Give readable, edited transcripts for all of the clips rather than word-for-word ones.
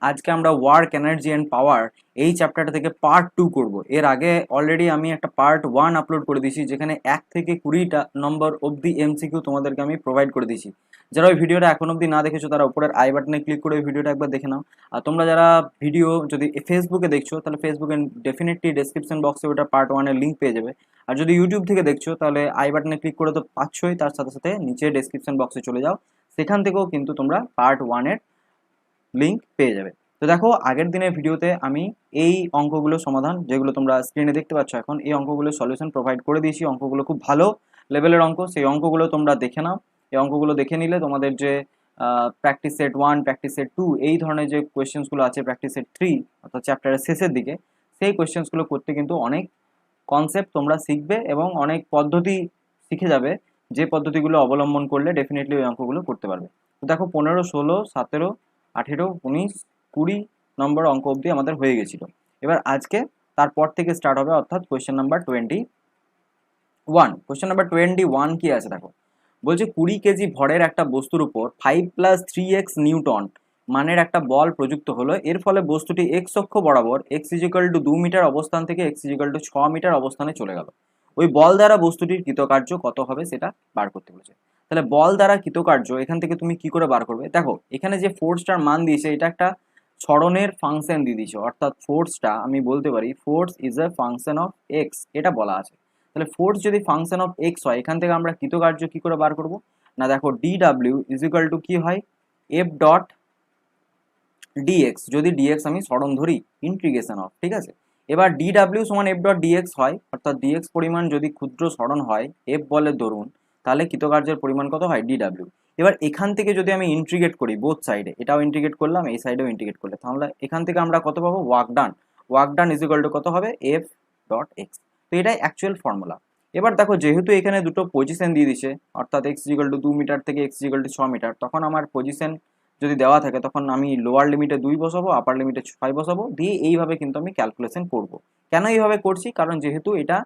আজকে আমরা work energy and power এই চ্যাপ্টারটা থেকে পার্ট 2 করব। এর আগে অলরেডি আমি একটা পার্ট 1 আপলোড করে দিয়েছি, যেখানে 1 থেকে 20টা নম্বর অবধি এমসিকিউ তোমাদেরকে আমি প্রোভাইড করে দিয়েছি। যারা ওই ভিডিওটা এখন অবধি না দেখেছো তারা উপরের আই বাটনে ক্লিক করে ওই ভিডিওটা একবার দেখে নাও। আর তোমরা যারা ভিডিও যদি ফেসবুকে দেখছো তাহলে ফেসবুকে ডেফিনেটলি ডেসক্রিপশন বক্সে ওটা পার্ট 1 এর লিঙ্ক পেয়ে যাবে। আর যদি ইউটিউব থেকে দেখছো তাহলে আই বাটনে ক্লিক করে তো পাচ্ছই, তার সাথে সাথে নিচে ডেসক্রিপশন বক্সে চলে যাও, সেখান থেকেও কিন্তু তোমরা পার্ট 1 এর লিঙ্ক পেয়ে যাবে। তো দেখো, আগের দিনের ভিডিওতে আমি এই অঙ্কগুলো সমাধান, যেগুলো তোমরা স্ক্রিনে দেখতে পাচ্ছ এখন, এই অঙ্কগুলো সলিউশন প্রোভাইড করে দিয়েছি। অঙ্কগুলো খুব ভালো লেভেলের অঙ্ক, সেই অঙ্কগুলো তোমরা দেখে নাও। এই অঙ্কগুলো দেখে নিলে তোমাদের যে প্র্যাকটিস সেট 1, প্র্যাকটিস সেট 2 এই ধরনের যে কোয়েশ্চেন্সগুলো আছে, প্র্যাকটিস সেট 3 অর্থাৎ চ্যাপ্টারের শেষের দিকে, সেই কোয়েশ্চেন্সগুলো করতে কিন্তু অনেক কনসেপ্ট তোমরা শিখবে এবং অনেক পদ্ধতি শিখে যাবে, যে পদ্ধতিগুলো অবলম্বন করলে ডেফিনেটলি ওই অঙ্কগুলো করতে পারবে। তো দেখো, 15, 16, 17, 18, 19, 20 নম্বর অঙ্ক অবধি আমাদের হয়ে গেছিল। এবার আজকে তারপর থেকে স্টার্ট হবে, অর্থাৎ কোয়েশ্চেন নাম্বার 21। কোয়েশ্চেন নাম্বার 21 কি আছে দেখো, বলছে 20 কেজি ভরের একটা বস্তুর উপর 5+3x নিউটন মানের একটা বল প্রযুক্ত হলো। এর ফলে বস্তুটি এক্স অক্ষ বরাবর x=2 মিটার অবস্থান থেকে x=6 মিটার অবস্থানে চলে গেল। ওই বল দ্বারা বস্তুটির কৃতকার্য কত হবে সেটা বার করতে বলেছে। তাহলে বল দ্বারা কৃতকার্য এখান থেকে তুমি কি করে বার করবে? দেখো, এখানে যে ফোর্সটার মান দিয়েছে এটা একটা সরণের ফাংশন দিয়ে দিয়েছে, অর্থাৎ ফোর্সটা আমি বলতে পারি force is a function of x, এটা বলা আছে। তাহলে ফোর্স যদি ফাংশন অফ এক্স হয়, এখান থেকে আমরা কৃতকার্য কি করে বার করব? না দেখো, D W is equal to কি হয়, এফ ডট ডিএক্স। যদি ডিএক্স আমি সরণ ধরি, ইন্টিগ্রেশন অফ, ঠিক আছে। এবার ডি ডাব্লিউ সমান এফ ডট ডিএক্স হয়, অর্থাৎ ডিএক্স পরিমাণ যদি ক্ষুদ্র সরণ হয় এফ বলের দরুন, তাহলে কৃতকার্যের পরিমাণ কত হয়? D W. এবার এখান থেকে যদি আমি ইন্টিগ্রেট করি বোথ সাইডে, এটাও ইন্টিগ্রেট করলাম, এই সাইডেও ইন্টিগ্রেট করলে, তাহলে এখান থেকে আমরা কত পাবো? Work done. Work done is equal to কত হবে? F dot x. তো এটাই অ্যাকচুয়াল ফর্মুলা। এবার দেখো, যেহেতু এখানে দুটো পজিশন দিয়ে দিচ্ছে, অর্থাৎ x=2 মিটার থেকে x=6 মিটার, তখন আমার পজিশন যদি দেওয়া থাকে তখন আমি লোয়ার লিমিটে 2 বসাবো, আপার লিমিটে 6 বসাবো, দিয়ে এইভাবে কিন্তু আমি ক্যালকুলেশন করব। কেন এইভাবে করছি? কারণ যেহেতু এটা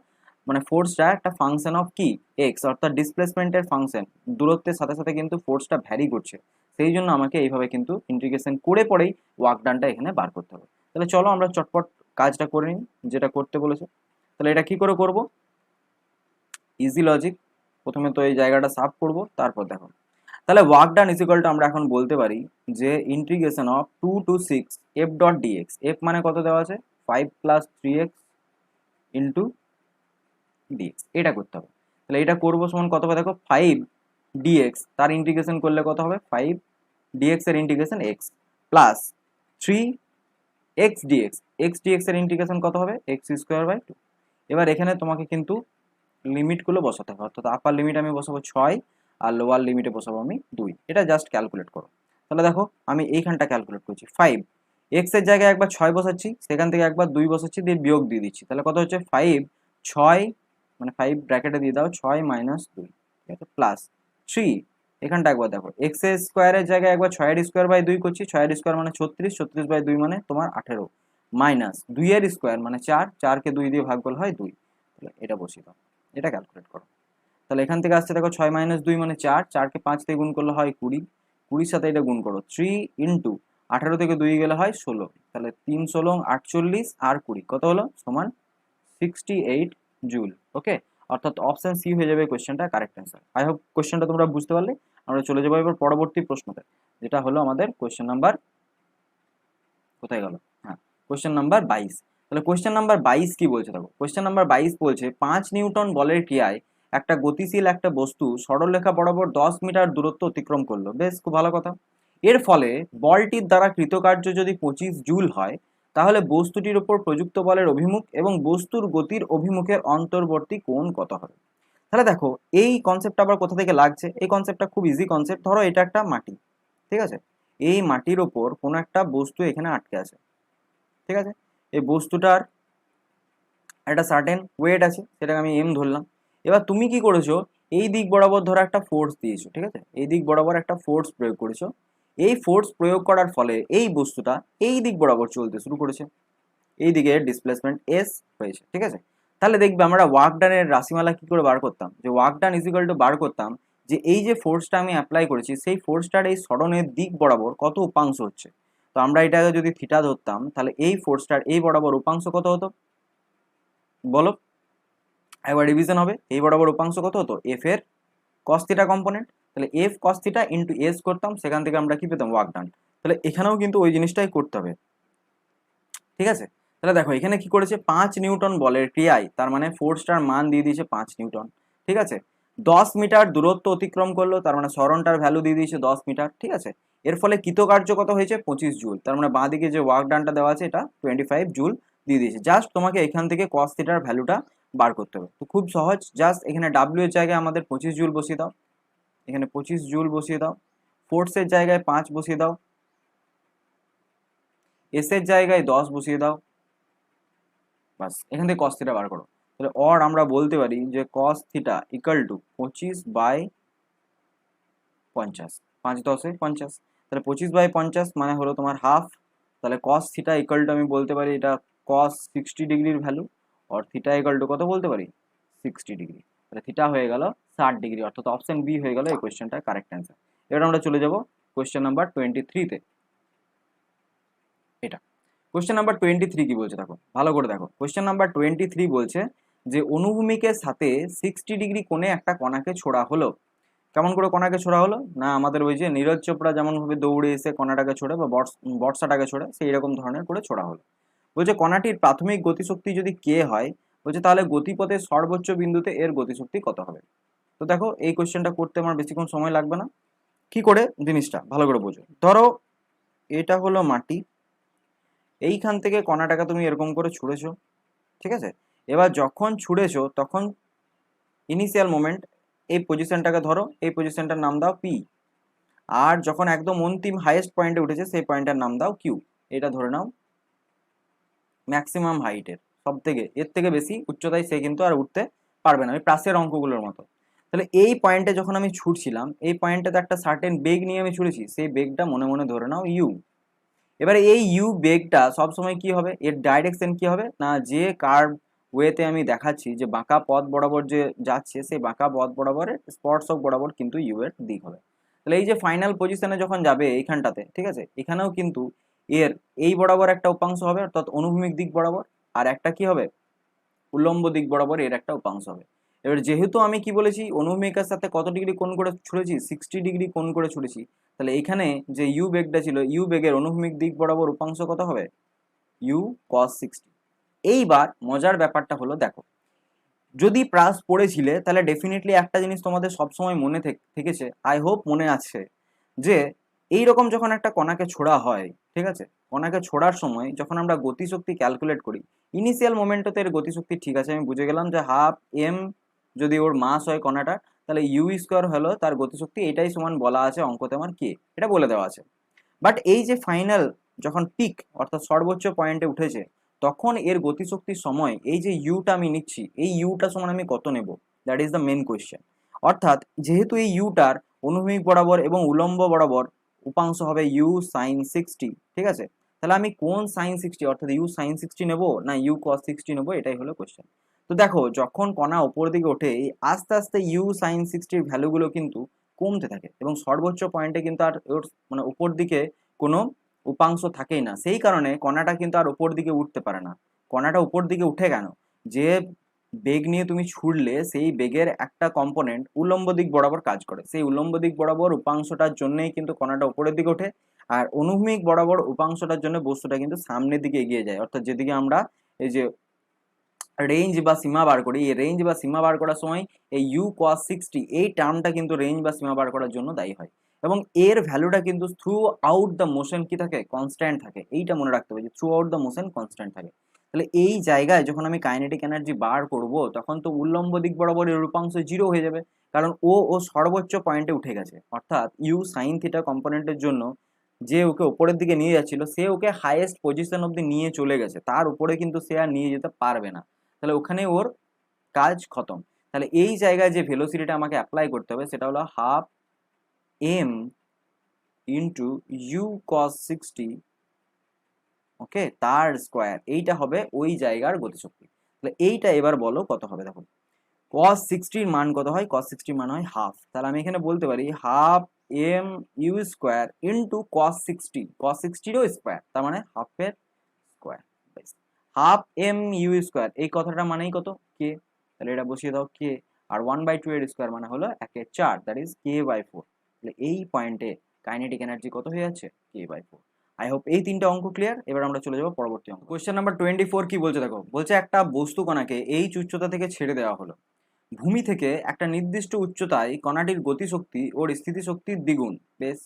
মানে ফোর্সটা একটা ফাংশন অফ কি, এক্স, অর্থাৎ ডিসপ্লেসমেন্টের ফাংশন, দূরত্বের সাথে সাথে কিন্তু ফোর্সটা ভ্যারি করছে, সেই জন্য আমাকে এইভাবে কিন্তু ইন্টিগ্রেশন করে পরেই ওয়ার্ক ডানটা এখানে বার করতে হবে। তাহলে চলো আমরা চটপট কাজটা করে নিই, যেটা করতে বলেছে। তাহলে এটা কি করে করব? Easy logic. প্রথমে তো এই জায়গাটা সাফ করব, তারপর দেখো। তাহলে work done is equal to আমরা এখন বলতে পারি যে integration of 2 to 6 F dot DX. F মানে কত দেওয়া আছে? 5+3x ইন্টু ডিএক্স, এটা করতে হবে। তাহলে এটা করবো সমান কত হবে দেখো, 5 ডিএক্স, তার ইন্টিগ্রেশন করলে কত হবে? 5 ডিএক্স এর integration X plus 3 X DX. X DX এর ইন্টিগ্রেশন কত হবে? x²/2। এবার এখানে তোমাকে কিন্তু লিমিটগুলো বসাতে হবে, অর্থাৎ আপার লিমিট আমি বসাবো 6 আর লোয়ার লিমিটে বসাবো আমি 2। এটা জাস্ট ক্যালকুলেট করো। তাহলে দেখো, আমি এইখানটা ক্যালকুলেট করছি, 5 এক্স এর জায়গায় একবার 6 বসাচ্ছি, সেখান থেকে একবার 2 বসাচ্ছি, দিয়ে বিয়োগ দিয়ে দিচ্ছি। তাহলে কত হচ্ছে? 5 6 মানে 5 ব্র্যাকেটে দিয়ে দাও, 6 মাইনাস 2, ঠিক আছে, প্লাস 3। এখানটা একবার দেখো, এক্স এর স্কোয়ারের জায়গায় একবার 6 এর স্কোয়ার/2 করছি, 6 এর স্কোয়ার মানে 36, 36/2 মানে তোমার 18, মাইনাস 2 এর স্কোয়ার মানে 4, 4কে 2 দিয়ে ভাগ করলে হয় 2। তাহলে এটা বসিয়ে দাও, এটা ক্যালকুলেট করো। তাহলে এখান থেকে আসছে দেখো, 6 - 2 মানে 4, 4কে 5 থেকে গুণ করলে হয় 20, 20-র সাথে এটা গুণ করো, 3 ইন্টু 18 থেকে 2 গেলে হয় 16। তাহলে 3 16 48 আর 20 কত হলো? সমান 68 জুল। ওকে, অর্থাৎ অপশন সি হয়ে যাবে কোয়েশ্চেনটা কারেক্ট অ্যান্সার। আই হোপ কোয়েশ্চেনটা তোমরা বুঝতে পারলে। আমরা চলে যাবো এবার পরবর্তী প্রশ্নতে, যেটা হলো আমাদের কোয়েশ্চেন নাম্বার, কোথায় গেল, হ্যাঁ, কোয়েশ্চেন নাম্বার 22। তাহলে কোয়েশ্চেন নাম্বার 22 কি বলছে দেখো, কোয়েশ্চেন নাম্বার 22 বলছে 5 নিউটন বলের ক্রিয়ায় একটা গতিশীল একটা বস্তু সরলরেখা বরাবর 10 মিটার দূরত্ব অতিক্রম করলো। বেশ, খুব ভালো কথা। এর ফলে বলটির দ্বারা কৃতকার্য যদি 25 জুল হয়, তাহলে বস্তুটির উপর প্রযুক্ত বলের অভিমুখ এবং বস্তুর গতির অভিমুখের অন্তর্বর্তী কোণ কত হবে? তাহলে দেখো, এই কনসেপ্টটা আবার কোথা থেকে লাগছে? এই কনসেপ্টটা খুব ইজি কনসেপ্ট। ধরো এটা একটা মাটি, ঠিক আছে, এই মাটির ওপর কোনো একটা বস্তু এখানে আটকে আছে, ঠিক আছে। এই বস্তুটার একটা সার্টেন ওয়েট আছে, সেটাকে আমি এম ধরলাম। এবার তুমি কি করেছো, এই দিক বরাবর ধরো একটা ফোর্স দিয়েছো, ঠিক আছে, এই দিক বরাবর একটা ফোর্স প্রয়োগ করেছো। এই ফোর্স প্রয়োগ করার ফলে এই বস্তুটা এই দিক বরাবর চলতে শুরু করেছে, এই দিকে ডিসপ্লেসমেন্ট এস হয়েছে, ঠিক আছে। তাহলে দেখবে আমরা ওয়ার্ক ডানের রাশিমালা কি করে বার করতাম, যে work done is equal to বার করতাম যে এই যে ফোর্সটা আমি অ্যাপ্লাই করেছি সেই ফোর্সটার এই সরণের দিক বরাবর কত উপাংশ হচ্ছে। তো আমরা এটাকে যদি থিটা ধরতাম তাহলে এই ফোর্সটার এই বরাবর উপাংশ কত হতো বলো, একবার রিভিশন হবে। এই বরাবর উপাংশ কত হতো, এফ এর কস থিটা কম্পোনেন্ট। তাহলে F cos theta into S করতাম, সেখান থেকে আমরা কি পেতাম, ওয়ার্ক ডান। তাহলে এখানেও কিন্তু ওই জিনিসটাই করতে হবে, ঠিক আছে। তাহলে দেখো এখানে কি করেছে, 5 নিউটন বলের ক্রিয়ায়, তার মানে ফোর্সটার মান দিয়ে দিয়েছে 5 নিউটন, ঠিক আছে। 10 মিটার দূরত্ব অতিক্রম করলো, তার মানে সরণটার ভ্যালু দিয়ে দিয়েছে 10 মিটার, ঠিক আছে। এর ফলে কৃতকার্য কত হয়েছে, 25 জুল। তার মানে বাঁ দিকে যে ওয়ার্ক ডানটা দেওয়া আছে এটা 25 জুল দিয়ে দিয়েছে। জাস্ট তোমাকে এখান থেকে কস থিটার ভ্যালুটা বার করতে হবে। তো খুব সহজ, জাস্ট এখানে ডাব্লিউ এর জায়গায় আমাদের 25 জুল বসিয়ে দাও, এখানে 25 জুল বসিয়ে দাও, ফোর্সের জায়গায় 5 বসিয়ে দাও, এস এর জায়গায় 10 বসিয়ে দাও, বাস এখান থেকে কস থিটা বার করো। তাহলে অর আমরা বলতে পারি যে কস থিটা ইকুয়াল টু 25/50, 5 10 50। তাহলে 25/50 মানে হলো তোমার হাফ। তাহলে কস থিটা ইকুয়াল টু আমি বলতে পারি এটা কস 60 ডিগ্রির ভ্যালু, আর থিটা ইকুয়াল টু কত বলতে পারি, 60 ডিগ্রি। তাহলে থিটা হয়ে গেল 60 ডিগ্রি, অর্থাৎ অপশন বি হয়ে গেল এই কোয়েশ্চেনটা কারেক্ট অ্যান্সার। এবার আমরা চলে যাব কোয়েশ্চেন নাম্বার 23-তে। এটা কোয়েশ্চেন নাম্বার 23 কি বলছে দেখো, ভালো করে দেখো। কোয়েশ্চেন নাম্বার 23 বলছে যে অনুভূমিকের সাথে 60 ডিগ্রি কোণে একটা কণাকে ছোড়া হলো। কেমন করে কণাকে ছোড়া হলো না, আমাদের ওই যে নীরজ চোপড়া যেমন ভাবে দৌড়ে এসে কণাটাকে ছোড়ে বা বর্ষাটাকে ছোড়ে, সেই রকম ধরনের করে ছোড়া হলো। বলছে কণাটির প্রাথমিক গতিশক্তি যদি কে হয়, বলছে তাহলে গতিপথের সর্বোচ্চ বিন্দুতে এর গতিশক্তি কত হবে। তো দেখো এই কোয়েশ্চেনটা করতে আমার বেশিক্ষণ সময় লাগবে না। কি করে জিনিসটা ভালো করে বোঝো। ধরো এটা হলো মাটি, এইখান থেকে কণাটাকে তুমি এরকম করে ছুঁড়েছো, ঠিক আছে। এবার যখন ছুঁড়েছো তখন ইনিশিয়াল মোমেন্ট, এই পজিশনটাকে ধরো, এই পজিশনটার নাম দাও পি। আর যখন একদম অন্তিম হাইয়েস্ট পয়েন্টে উঠেছে সেই পয়েন্টের নাম দাও কিউ। এটা ধরে নাও ম্যাক্সিমাম হাইটের, সব থেকে এর থেকে বেশি উচ্চতায় সে কিন্তু আর উঠতে পারবে না, ওই প্রাসের অঙ্কগুলোর মতো। তাহলে এই পয়েন্টে যখন আমি ছুটছিলাম, এই পয়েন্টে তো একটা সার্টেন বেগ নিয়ে আমি ছুটেছি, সেই বেগটা মনে মনে ধরে নাও ইউ। এবারে এই ইউ বেগটা সবসময় কি হবে, এর ডাইরেকশন কি হবে না, যে কার্ভ ওয়েতে আমি দেখাচ্ছি যে বাঁকা পথ বরাবর যে যাচ্ছে, সেই বাঁকা পথ বরাবর স্পর্শক বরাবর কিন্তু ইউ এর দিক হবে। তাহলে এই যে ফাইনাল পজিশনে যখন যাবে এইখানটাতে, ঠিক আছে, এখানেও কিন্তু এর এই বরাবর একটা উপাংশ হবে, অর্থাৎ অনুভূমিক দিক বরাবর, আর একটা কি হবে, উল্লম্ব দিক বরাবর এর একটা উপাংশ হবে। এবার যেহেতু আমি কি বলেছি অনুভূমিকের সাথে কত ডিগ্রি কোণ করে ছুঁড়েছি, 60 ডিগ্রি কোণ করে ছুঁড়েছি, তাহলে এখানে যে ইউ বেগটা ছিল, ইউ বেগের অনুভূমিক দিক বরাবর উপাংশ কত হবে, ইউ cos 60। এইবার মজার ব্যাপারটা হলো দেখো, যদি প্রাস পড়েছিলে তাহলে ডেফিনেটলি একটা জিনিস তোমাদের সবসময় মনে থেকেছে, আই হোপ মনে আছে, যে এই রকম যখন একটা কণাকে ছোড়া হয়, ঠিক আছে, কণাকে ছোড়ার সময় যখন আমরা গতিশক্তি ক্যালকুলেট করি, ইনিশিয়াল মোমেন্টতে এর গতিশক্তি ঠিক আছে আমি বুঝে গেলাম যে হাফ এম যদি ওর মাস হয় কণাটা, তাহলে ইউ স্কোয়ার হলো তার গতিশক্তি, এটাই সমান বলা আছে অঙ্কতে আমার কে, এটা বলে দেওয়া আছে। বাট এই যে ফাইনাল যখন পিক অর্থাৎ সর্বোচ্চ পয়েন্টে উঠেছে, তখন এর গতিশক্তির সময় এই যে ইউটা আমি নিচ্ছি, এই ইউটা সমান আমি কত নেব, that is the main question. অর্থাৎ যেহেতু এই ইউটার অনুভূমিক বরাবর এবং উলম্ব বরাবর উপাংশ হবে ইউ সাইন 60, ঠিক আছে, তাহলে আমি কোন সাইন 60 অর্থাৎ ইউ সাইন 60 নেবো না ইউ কস 60 নেবো, এটাই হলো কোয়েশ্চেন। তো দেখো যখন কণা উপর দিকে ওঠে, এই আস্তে আস্তে ইউ সাইন 60 ভ্যালুগুলো কিন্তু কমতে থাকে, এবং সর্বোচ্চ পয়েন্টে কিন্তু আর ওর মানে উপর দিকে কোনো উপাংশ থাকেই না, সেই কারণে কণাটা কিন্তু আর উপর দিকে উঠতে পারে না। কণাটা উপর দিকে উঠে কেন, যে বেগ নিয়ে তুমি ছুড়লে সেই বেগের একটা কম্পোনেন্ট উল্লম্ব দিক বরাবর কাজ করে, সেই উল্লম্ব দিক বরাবর উপাংশটার জন্যই কিন্তু কণাটা উপরের দিকে ওঠে, আর অনুভূমিক বরাবর উপাংশটার জন্য বস্তুটা কিন্তু সামনের দিকে এগিয়ে যায়। অর্থাৎ যেদিকে আমরা এই যে রেঞ্জ বা সীমা বার করি, এই রেঞ্জ বা সীমা বার করার সময় এই ইউ cos 60 এই টার্মটা কিন্তু রেঞ্জ বা সীমা বার করার জন্য দায়ী হয়, এবং এর ভ্যালুটা কিন্তু থ্রু আউট দ্য মোশন কি থাকে, কনস্ট্যান্ট থাকে। এইটা মনে রাখতে হবে যে through out the motion constant থাকে। তাহলে এই জায়গায় যখন আমি কাইনেটিক এনার্জি বার করব, তখন তো উল্লম্ব দিক বরাবর এর উপাংশ 0 হয়ে যাবে, কারণ ও সর্বোচ্চ পয়েন্টে উঠে গেছে। অর্থাৎ ইউ সাইন থিটা কম্পোনেন্টের জন্য যে ওকে উপরের দিকে নিয়ে যাচ্ছিল, সে ওকে হাইয়েস্ট পজিশন অব্দি নিয়ে চলে গেছে, তার উপরে কিন্তু সে আর নিয়ে যেতে পারবে না, তাহলে ওখানে ওর কাজ খতম। তাহলে এই জায়গায় যে ভেলোসিটিটা আমাকে অ্যাপ্লাই করতে হবে সেটা হলো হাফ এম ইন্টু ইউ কস 60, ওকে, তার স্কোয়ার, এইটা হবে ওই জায়গার গতিশক্তি। তাহলে এইটা এবার বলো কত হবে। দেখো cos 60 মান কত হয়, cos 60 মান হয় হাফ, তাহলে আমি এখানে বলতে পারি half M U square into cos 60, cos 60রও স্কোয়ার, তার মানে হাফের square. Half M U square, এই কথাটা মানেই কত? কে। তাহলে এটা বসিয়ে দাও কে, আর 1/2 এর স্কোয়ার মানে হলো 1/4, দ্যাট ইজ k/4। তাহলে এই পয়েন্টে কাইনেটিক এনার্জি কত হয়ে যাচ্ছে? k/4। আই হোপ এই তিনটা অঙ্ক ক্লিয়ার। এবার আমরা চলে যাবো পরবর্তী অঙ্ক। কোয়েশ্চেন নাম্বার 24 কি বলছে দেখো, বলছে একটা বস্তু কণাকে এই উচ্চতা থেকে ছেড়ে দেওয়া হলো। ভূমি থেকে একটা নির্দিষ্ট উচ্চতায় কণাটির গতিশক্তি ওর স্থিতিশক্তির দ্বিগুণ। বেশ,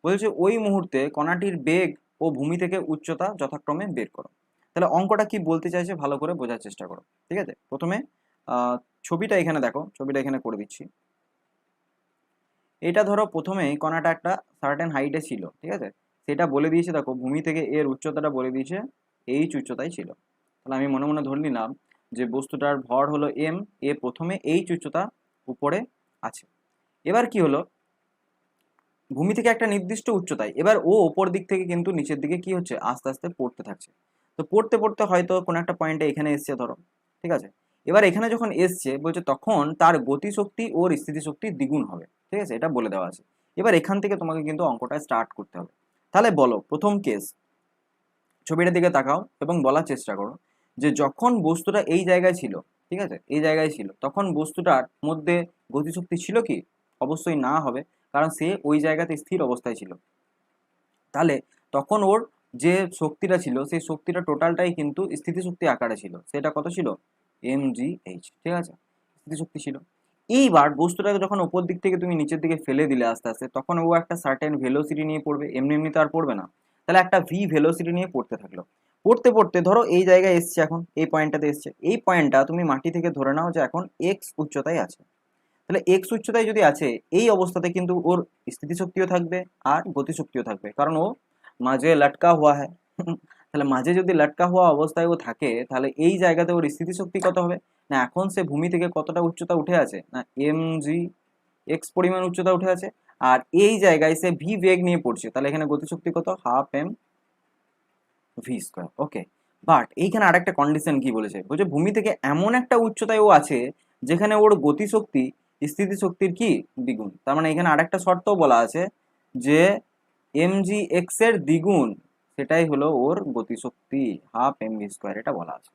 বলছে ওই মুহূর্তে কণাটির বেগ ও ভূমি থেকে উচ্চতা যথাক্রমে বের করো। তাহলে অঙ্কটা কি বলতে চাইছে ভালো করে বোঝার চেষ্টা করো। ঠিক আছে, প্রথমে ছবিটা এখানে দেখো, ছবিটা এখানে করে দিচ্ছি। এটা ধরো প্রথমেই কণাটা একটা সার্টেন হাইটে ছিল, ঠিক আছে, সেটা বলে দিয়েছে দেখো ভূমি থেকে এর উচ্চতাটা বলে দিয়েছে এইচ উচ্চতায় ছিল। তাহলে আমি মনে মনে ধরে নিলাম যে বস্তুটার ভর হলো এম, এ প্রথমে এইচ উচ্চতা উপরে আছে। এবার কি হলো, ভূমি থেকে একটা নির্দিষ্ট উচ্চতায় এবার ও ওপর দিক থেকে কিন্তু নিচের দিকে কি হচ্ছে, আস্তে আস্তে পড়তে থাকছে। তো পড়তে পড়তে হয়তো কোনো একটা পয়েন্টে এখানে এসছে ধরো, ঠিক আছে। এবার এখানে যখন এসছে বলছে তখন তার গতিশক্তি ওর স্থিতিশক্তি দ্বিগুণ হবে, ঠিক আছে, এটা বলে দেওয়া আছে। এবার এখান থেকে তোমাকে কিন্তু অঙ্কটা স্টার্ট করতে হবে। তাহলে বলো প্রথম কেস, ছবিটার দিকে তাকাও এবং বলার চেষ্টা করো যে যখন বস্তুটা এই জায়গায় ছিল, ঠিক আছে, এই জায়গায় ছিল, তখন বস্তুটার মধ্যে গতিশক্তি ছিল কি? অবশ্যই না হবে, কারণ সে ওই জায়গাতে স্থির অবস্থায় ছিল। তাহলে তখন ওর যে শক্তিটা ছিল সেই শক্তিটা টোটালটাই কিন্তু স্থিতিশক্তি আকারে ছিল। সেটা কত ছিল? mgh, ঠিক আছে, স্থিতিশক্তি ছিল। এইবার বস্তুটাকে যখন উপর দিক থেকে তুমি নিচের দিকে ফেলে দিলে আস্তে আস্তে, তখন ও একটা সার্টেন ভেলোসিটি নিয়ে পড়বে, এমনি এমনি তো আর পড়বে না। তাহলে একটা ভি ভেলোসিটি নিয়ে পড়তে থাকলো। পড়তে পড়তে ধরো এই জায়গায় এসছে, এখন এই পয়েন্টটাতে এসছে। এই পয়েন্টটা তুমি মাটি থেকে ধরে নাও যে এখন এক্স উচ্চতায় আছে। তাহলে এক্স উচ্চতায় যদি আছে, এই অবস্থাতে কিন্তু ওর স্থিতিশক্তিও থাকবে আর গতিশক্তিও থাকবে, কারণ ও মাঝে লটকা হওয়া হয়। তাহলে মাঝে যদি লটকা হওয়া অবস্থায় ও থাকে, তাহলে এই জায়গাতে ওর স্থিতিশক্তি কত হবে? না এখন সে ভূমি থেকে কতটা উচ্চতা উঠে আছে? না এম জি এক্স পরিমাণ উচ্চতা উঠে আছে, আর এই জায়গায় সে ভি বেগ নিয়ে পড়ছে। তাহলে এখানে গতিশক্তি কত? Half M V square. Okay, but এইখানে আরেকটা কন্ডিশন কি বলেছে, বলছে ভূমি থেকে এমন একটা উচ্চতায় ও আছে যেখানে ওর গতিশক্তি স্থিতিশক্তির কি দ্বিগুণ। তার মানে এখানে আরেকটা শর্তও বলা আছে যে এম জি এক্স এর দ্বিগুণ, সেটাই হলো ওর গতিশক্তি, হাফ এম ভি স্কোয়ার, এটা বলা আছে।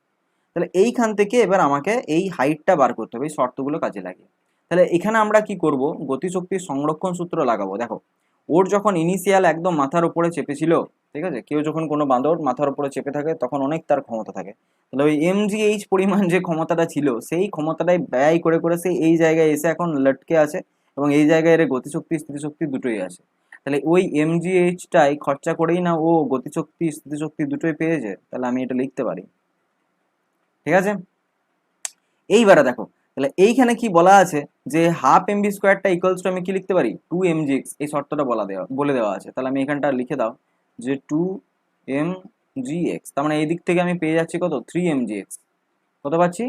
তাহলে এইখান থেকে এবার আমাকে এই হাইটটা বার করতে হবে, এই শর্তগুলো কাজে লাগিয়ে। তাহলে এখানে আমরা কি করব, গতিশক্তির সংরক্ষণ সূত্র লাগাবো। দেখো ওর যখন ইনিশিয়াল একদম মাথার উপরে চেপেছিল, ঠিক আছে, কেউ যখন কোনো বাঁদর মাথার উপরে চেপে থাকে তখন অনেক তার ক্ষমতা থাকে। তাহলে ওই এমজিএইচ পরিমাণ যে ক্ষমতাটা ছিল, সেই ক্ষমতাটাই ব্যয় করে করে সে এই জায়গায় এসে এখন লটকে আছে, এবং এই জায়গায় এর গতিশক্তি স্থিতিশক্তি দুটোই আছে। তাহলে ওই এমজিএইচটাই খরচা করেই না ও গতিশক্তি স্থিতিশক্তি দুটোই পেয়েছে। তাহলে আমি এটা লিখতে পারি, ঠিক আছে। এইবারে দেখো, তাহলে এইখানে কি বলা আছে যে হাফ এমবি স্কোয়ারটা ইকুয়ালস টু আমি কি লিখতে পারি? 2mgx, এই শর্তটা বলে দেওয়া আছে। তাহলে আমি এখানটা লিখে দাও যে 2mgx, তার মানে এই দিক থেকে আমি পেয়ে যাচ্ছি কত? 3mgx। কত পাচ্ছি?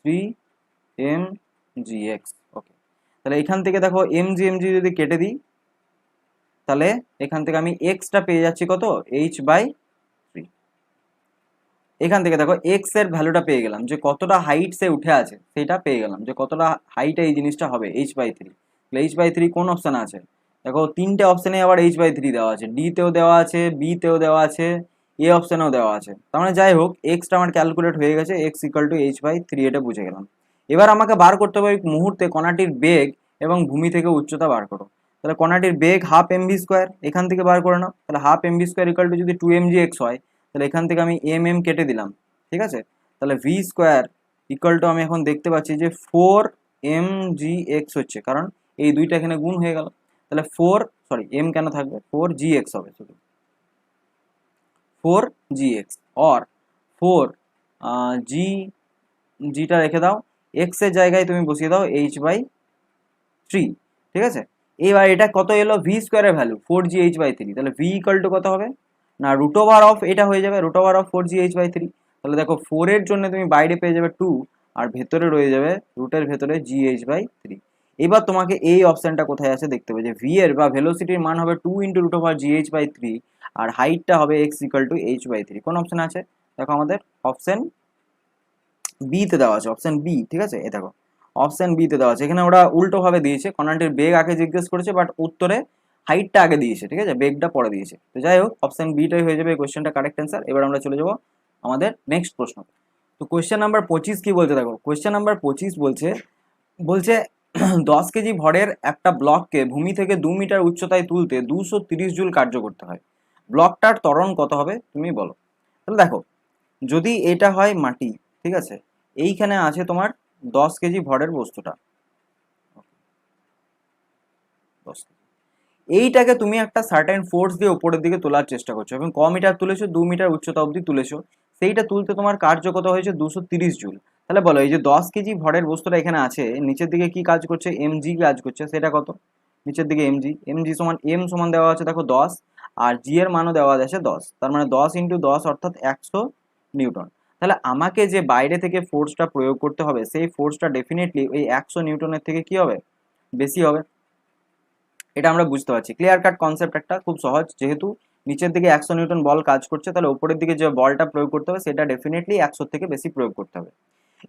3mgx। ওকে, তাহলে এখান থেকে দেখো mg mg যদি কেটে দিই, তাহলে এখান থেকে আমি এক্সটা পেয়ে যাচ্ছি কত? h/3। এখান থেকে দেখো এক্স এর ভ্যালুটা পেয়ে গেলাম, যে কতটা হাইট সে উঠে আছে সেটা পেয়ে গেলাম, যে কতটা হাইটে এই জিনিসটা হবে, h/3। তাহলে h/3 কোন অপশন আছে? দেখো তিনটে অপশনে আবার h/3 দেওয়া আছে, ডি তেও দেওয়া আছে, বি তেও দেওয়া আছে, এ অপশনেও দেওয়া আছে। তার মানে যাই হোক এক্সটা আমার ক্যালকুলেট হয়ে গেছে, এক্স ইকুয়াল টু h/3, এটা বুঝে গেলাম। এবার আমাকে বার করতে হবে এই মুহূর্তে কণাটির বেগ এবং ভূমি থেকে উচ্চতা বার করো। তাহলে কণাটির বেগ হাফ এমভি স্কোয়ার, এখান থেকে বার করে নাও। তাহলে half MV square equal two যদি 2mgx হয়, তাহলে এখান থেকে আমি এম কেটে দিলাম, ঠিক আছে। তাহলে ভি স্কোয়ার ইকুয়াল টু আমি এখন দেখতে পাচ্ছি যে 4mgx হচ্ছে, কারণ এই দুইটা এখানে গুণ হয়ে গেল। তাহলে এম কেন থাকবে, 4gx হবে শুধু, 4gx অর 4 জিটা রেখে দাও, এক্স এর জায়গায় তুমি বসিয়ে দাও h/3, ঠিক আছে। এবার এটা কত এলো? ভি স্কোয়ারের ভ্যালু 4gh/3। তাহলে ভি ইকুয়াল টু কত হবে? না রুট ওভার অফ এটা হয়ে যাবে, রুট ওভার অফ 4gh/3। তাহলে দেখো 4 এর জন্য তুমি বাইরে পেয়ে যাবে 2, আর ভেতরে রয়ে যাবে রুটের ভেতরে gh/3। এবার তোমাকে এই অপশনটা কোথায় আছে দেখতে হবে, যে ভি এর বা ভেলোসিটির মান হবে 2 ইন্টু রুট ওভার gh/3, আর হাইটটা হবে x ইকুয়াল টু h/3। কোন অপশন আছে? দেখো আমাদের অপশন বি তে দেওয়া আছে, অপশন বি, ঠিক আছে। এই দেখো অপশন বি তে দেওয়া আছে। এখানে ওরা উল্টো ভাবে দিয়েছে, কণাটির বেগ আগে জিজ্ঞেস করেছে বাট উত্তরে হাইটটা আগে দিয়েছে, ঠিক আছে, বেগটা পরে দিয়েছে। তো যাই হোক অপশন বিটাই হয়ে যাবে এই কোশ্চেনটা কারেক্ট অ্যান্সার। এবার আমরা চলে যাবো আমাদের নেক্সট প্রশ্ন। তো কোয়েশ্চেন নাম্বার 25 কি বলছে দেখো, কোয়েশ্চেন নাম্বার 25 বলছে বলছে 10 কেজি ভরের একটা ব্লককে ভূমি থেকে 2 মিটার উচ্চতায় তুলতে 230 জুল কার্য করতে হয়, ব্লকটার ত্বরণ কত হবে তুমি বলো। তাহলে দেখো, যদি এটা হয় মাটি, ঠিক আছে, এইখানে আছে তোমার 10 কেজি ভরের বস্তুটা, 10 এইটাকে তুমি একটা সার্টেন ফোর্স দিয়ে উপরের দিকে তোলার চেষ্টা করছো এবং ক মিটার তুলেছো, 2 মিটার উচ্চতা অবধি তুলেছো, সেইটা তুলতে তোমার কার্য কত হয়েছে 230 জুল। তাহলে বলো এই যে 10 কেজি ভরের বস্তুটা এখানে আছে, নিচের দিকে কি কাজ করছে, এমজি কাজ করছে, সেটা কত, নিচের দিকে এমজি, এমজি সমান এম সমান দেওয়া আছে দেখো 10, আর জি এর মানও দেওয়া আছে 10, তার মানে 10 ইন্টু 10 অর্থাৎ 100 নিউটন। তাহলে আমাকে যে বাইরে থেকে ফোর্সটা প্রয়োগ করতে হবে সেই ফোর্সটা ডেফিনেটলি ওই 100 নিউটনের থেকে কি হবে, বেশি হবে। এটা আমরা বুঝতে পারছি, ক্লিয়ার কাট কনসেপ্ট, একটা খুব সহজ, যেহেতু নিচের দিকে 100 নিউটন বল কাজ করছে তাহলে উপরের দিকে যে বলটা প্রয়োগ করতে হবে সেটা ডেফিনেটলি 100 থেকে বেশি প্রয়োগ করতে হবে।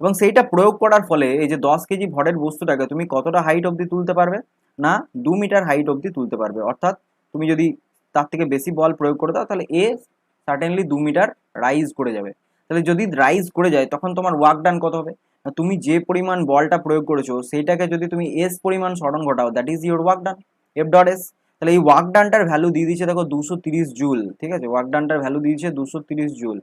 এবং সেইটা প্রয়োগ করার ফলে এই যে 10 কেজি ভরের বস্তুটাকে তুমি কতটা হাইট অবধি তুলতে পারবে, না 2 মিটার হাইট অবধি তুলতে পারবে। অর্থাৎ তুমি যদি তার থেকে বেশি বল প্রয়োগ করে দাও তাহলে এ সার্টেনলি 2 মিটার রাইজ করে যাবে। তাহলে যদি রাইজ করে যায় তখন তোমার ওয়ার্ক ডান কত হবে, না তুমি যে পরিমাণ বলটা প্রয়োগ করেছো সেইটাকে যদি তুমি এস পরিমাণ সরণ ঘটাও, that is your work done, F dot S. তাহলে এই ওয়ার্ক ডানটার ভ্যালু দিয়ে দিচ্ছে দেখো 230 জুল, ঠিক আছে, ওয়ার্ক ডানটার ভ্যালু দিয়েছে 230 জুল,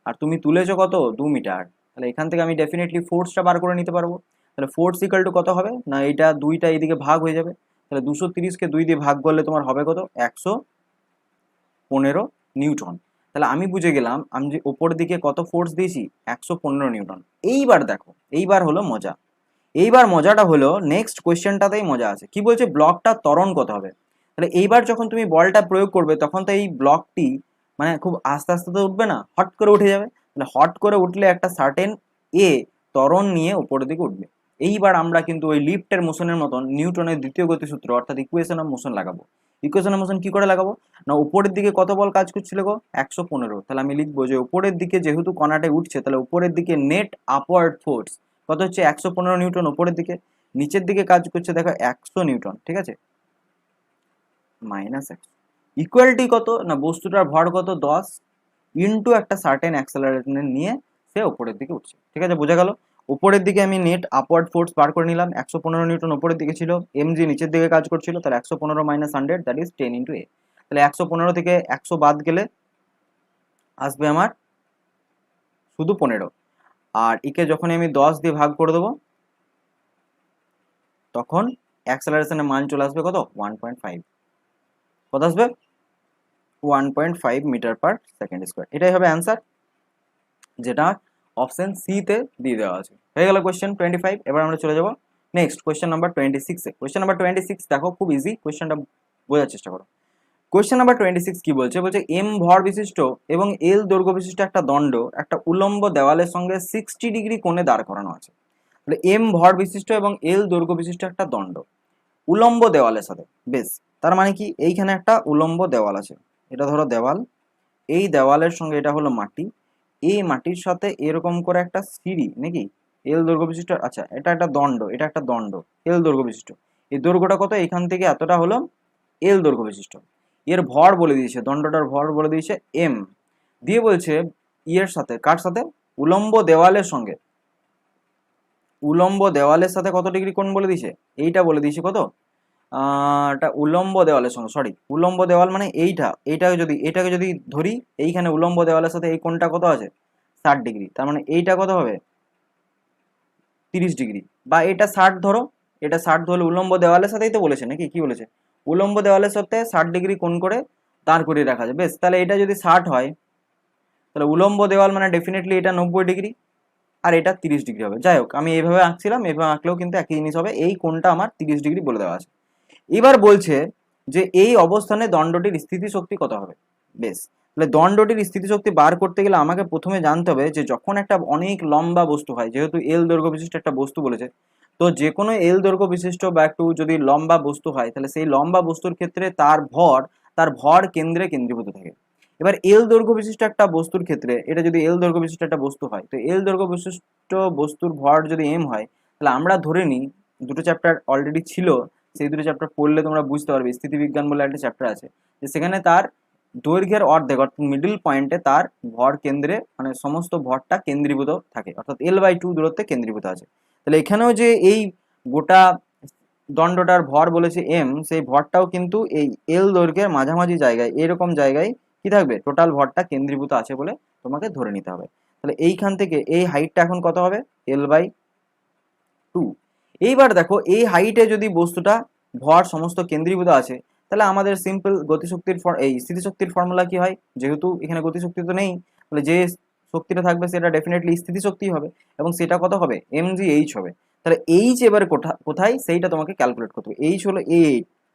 আর তুমি তুলেছো কত 2 মিটার। তাহলে এখান থেকে আমি ডেফিনেটলি ফোর্সটা বার করে নিতে পারবো। তাহলে ফোর্স ইকাল টু কত হবে, না এইটা দুইটা এইদিকে ভাগ হয়ে যাবে, তাহলে 230কে 2 দিয়ে ভাগ করলে তোমার হবে কত 115 নিউটন। তাহলে আমি বুঝে গেলাম আমি যে ওপর দিকে কত ফোর্স দিয়েছি 115 নিউটন। এইবার দেখো, এইবার হলো মজা, এইবার মজাটা হলো নেক্সট কোয়েশ্চেনটাতেই মজা আছে, কি বলছে ব্লকটা ত্বরণ কত হবে। তাহলে এইবার যখন তুমি বলটা প্রয়োগ করবে তখন তো এই ব্লকটি মানে খুব আস্তে আস্তে তো উঠবে না, হট করে উঠে যাবে। তাহলে হট করে উঠলে একটা সার্টেন এ ত্বরণ নিয়ে উপরের দিকে উঠবে। এইবার আমরা কিন্তু ওই লিফটের মোশনের মতন নিউটনের দ্বিতীয় গতিসূত্র অর্থাৎ ইকুয়েশন অফ মোশন লাগাবো। ইকুয়েশন অফ মোশন কি করে লাগাবো, না উপরের দিকে কত বল কাজ করছিল গো 115, তাহলে আমি লিখবো যে উপরের দিকে যেহেতু কণাটা উঠছে তাহলে উপরের দিকে নেট আপওয়ার্ড ফোর্স কত হচ্ছে 115 নিউটন উপরের দিকে, নিচের দিকে কাজ করছে দেখো 100 নিউটন, ঠিক আছে, মাইনাস 100 ইকুয়ালিটি কত, না বস্তুটার ভর কত 10 ইন্টু একটা সার্টেন অ্যাক্সেলারেশন নিয়ে সে উপরের দিকে উঠছে, ঠিক আছে, বোঝা গেল। উপরের দিকে আমি নেট আপওয়ার্ড ফোর্স বার করে নিলাম, 115 নিউটন উপরের দিকে ছিল, এমজি নিচের দিকে কাজ করছিল, তাহলে 115 মাইনাস 100 দ্যাট ইজ 10 ইন্টু এ। তাহলে 115 থেকে 100 বাদ গেলে আসবে আমার শুধু 15, আর একে যখন আমি 10 দিয়ে ভাগ করে দেবো তখন অ্যাক্সেলারেশনের মান চলে আসবে কত 1.5, কত আসবে 1.5 মিটার পার সেকেন্ড স্কোয়ার। এটাই হবে অ্যান্সার, যেটা অপশন সি তে দিয়ে দেওয়া আছে। হয়ে গেল কোয়েশ্চেন 25। এবার আমরা চলে যাব নেক্সট কোয়েশ্চেন নাম্বার 26 এ। কোয়েশ্চেন নাম্বার 26 দেখো খুব ইজি, কোয়েশ্চেনটা বোঝার চেষ্টা করো। কোয়েশ্চেন নাম্বার 26 কি বলছে, বলছে এম ভর বিশিষ্ট এবং এল দৈর্ঘ্য বিশিষ্ট একটা দণ্ড একটা উলম্ব দেওয়ালের সঙ্গে 60 ডিগ্রি কোণে দাঁড় করানো আছে। তাহলে এম ভর বিশিষ্ট এবং এল দৈর্ঘ্য বিশিষ্ট একটা দণ্ড উলম্ব দেওয়ালের সাথে, বেশ, তার মানে কি এইখানে একটা উলম্ব দেওয়াল আছে, এটা ধরো দেওয়াল, এই দেওয়ালের সঙ্গে এটা হলো মাটি, এই মাটির সাথে এরকম করে একটা সিঁড়ি নাকি এল দৈর্ঘ্য বিশিষ্ট, আচ্ছা এটা একটা দণ্ড, এটা একটা দণ্ড এল দৈর্ঘ্য বিশিষ্ট, এই দৈর্ঘ্যটা কত এখান থেকে এতটা হলো এল দৈর্ঘ্য বিশিষ্ট, এর ভর বলে দিয়েছে, দণ্ডটার ভর বলে দিয়েছে এম, দিয়ে বলছে ইয়ের সাথে কার সাথে উলম্ব দেওয়ালের সঙ্গে, উলম্ব দেওয়ালের সাথে কত ডিগ্রি কোণ বলে দিয়েছে, এইটা বলে দিয়েছে কত, এটা উলম্ব দেওয়ালের সঙ্গে, সরি উলম্ব দেওয়াল মানে এইটা, এটাকে যদি ধরি এইখানে উলম্ব দেওয়ালের সাথে এই কোণটা কত আছে 60 ডিগ্রি, তার মানে এইটা কত হবে 30 ডিগ্রি, বা এটা 60 ধরো, এটা 60 ধরলে উলম্ব দেওয়ালের সাথেই তো বলেছে নাকি, কি বলেছে উলম্ব দেওয়ালের সাথে 60 ডিগ্রি কোণ করে দাঁড় করিয়ে রাখা যায়, বেশ, তাহলে এটা যদি 60 হয় তাহলে উলম্ব দেওয়াল মানে ডেফিনেটলি এটা 90 ডিগ্রি আর এটা 30 ডিগ্রি হবে। যাই হোক আমি এইভাবে আঁকছিলাম, এইভাবে আঁকলেও কিন্তু একই জিনিস হবে, এই কোণটা আমার 30 ডিগ্রি বলে দেওয়া আছে। এবার বলছে যে এই অবস্থানে দণ্ডটির স্থিতিশক্তি কত হবে, বেশ, তাহলে দণ্ডটির স্থিতিশক্তি বার করতে গেলে আমাকে প্রথমে জানতে হবে যে যখন একটা অনেক লম্বা বস্তু হয়, যেহেতু এল দৈর্ঘ্য বিশিষ্ট একটা বস্তু বলেছে, তো যে কোনো এল দৈর্ঘ্য বিশিষ্ট বা একটু যদি লম্বা বস্তু হয় তাহলে সেই লম্বা বস্তুর ক্ষেত্রে তার ভর কেন্দ্রে কেন্দ্রীভূত থাকে। এবার এল দৈর্ঘ্য বিশিষ্ট একটা বস্তুর ক্ষেত্রে, এটা যদি এল দৈর্ঘ্য বিশিষ্ট একটা বস্তু হয় তো এল দৈর্ঘ্য বিশিষ্ট বস্তুর ভর যদি এম হয় তাহলে আমরা ধরে নিই দুটো চ্যাপ্টার অলরেডি ছিল, সেই দুটো চ্যাপ্টার পড়লে তোমরা বুঝতে পারবে, স্থিতিবিজ্ঞান বলে একটা চ্যাপ্টার আছে, যে সেখানে তার দৈর্ঘ্যের অর্ধেক অর্থাৎ মিডল পয়েন্টে তার ভর কেন্দ্রে মানে সমস্ত ভরটা কেন্দ্রীভূত থাকে, অর্থাৎ L/2 দূরত্বে কেন্দ্রীভূত আছে। তাহলে এখানেও যে এই গোটা দণ্ডটার ভর বলেছে m, সেই ভরটাও কিন্তু এই L দৈর্ঘ্যের মাঝামাঝি জায়গায় এরকম জায়গায় কি থাকবে, টোটাল ভরটা কেন্দ্রীভূত আছে বলে তোমাকে ধরে নিতে হবে। তাহলে এইখান থেকে এই হাইটটা এখন কত হবে, L/2। এইবার দেখো এই হাইটে যদি বস্তুটা ভর সমস্ত কেন্দ্রীভূত আছে, তাহলে আমাদের সিম্পল গতিশক্তির এই স্থিতিশক্তির ফর্মুলা কি হয়, যেহেতু এখানে গতিশক্তি তো নেই, তাহলে যে শক্তিটা থাকবে সেটা ডেফিনেটলি স্থিতিশক্তি হবে, এবং সেটা কত হবে, mgh হবে। তাহলে এইচ এবারে কোথায় সেইটা তোমাকে ক্যালকুলেট করতে হবে। এইচ হলো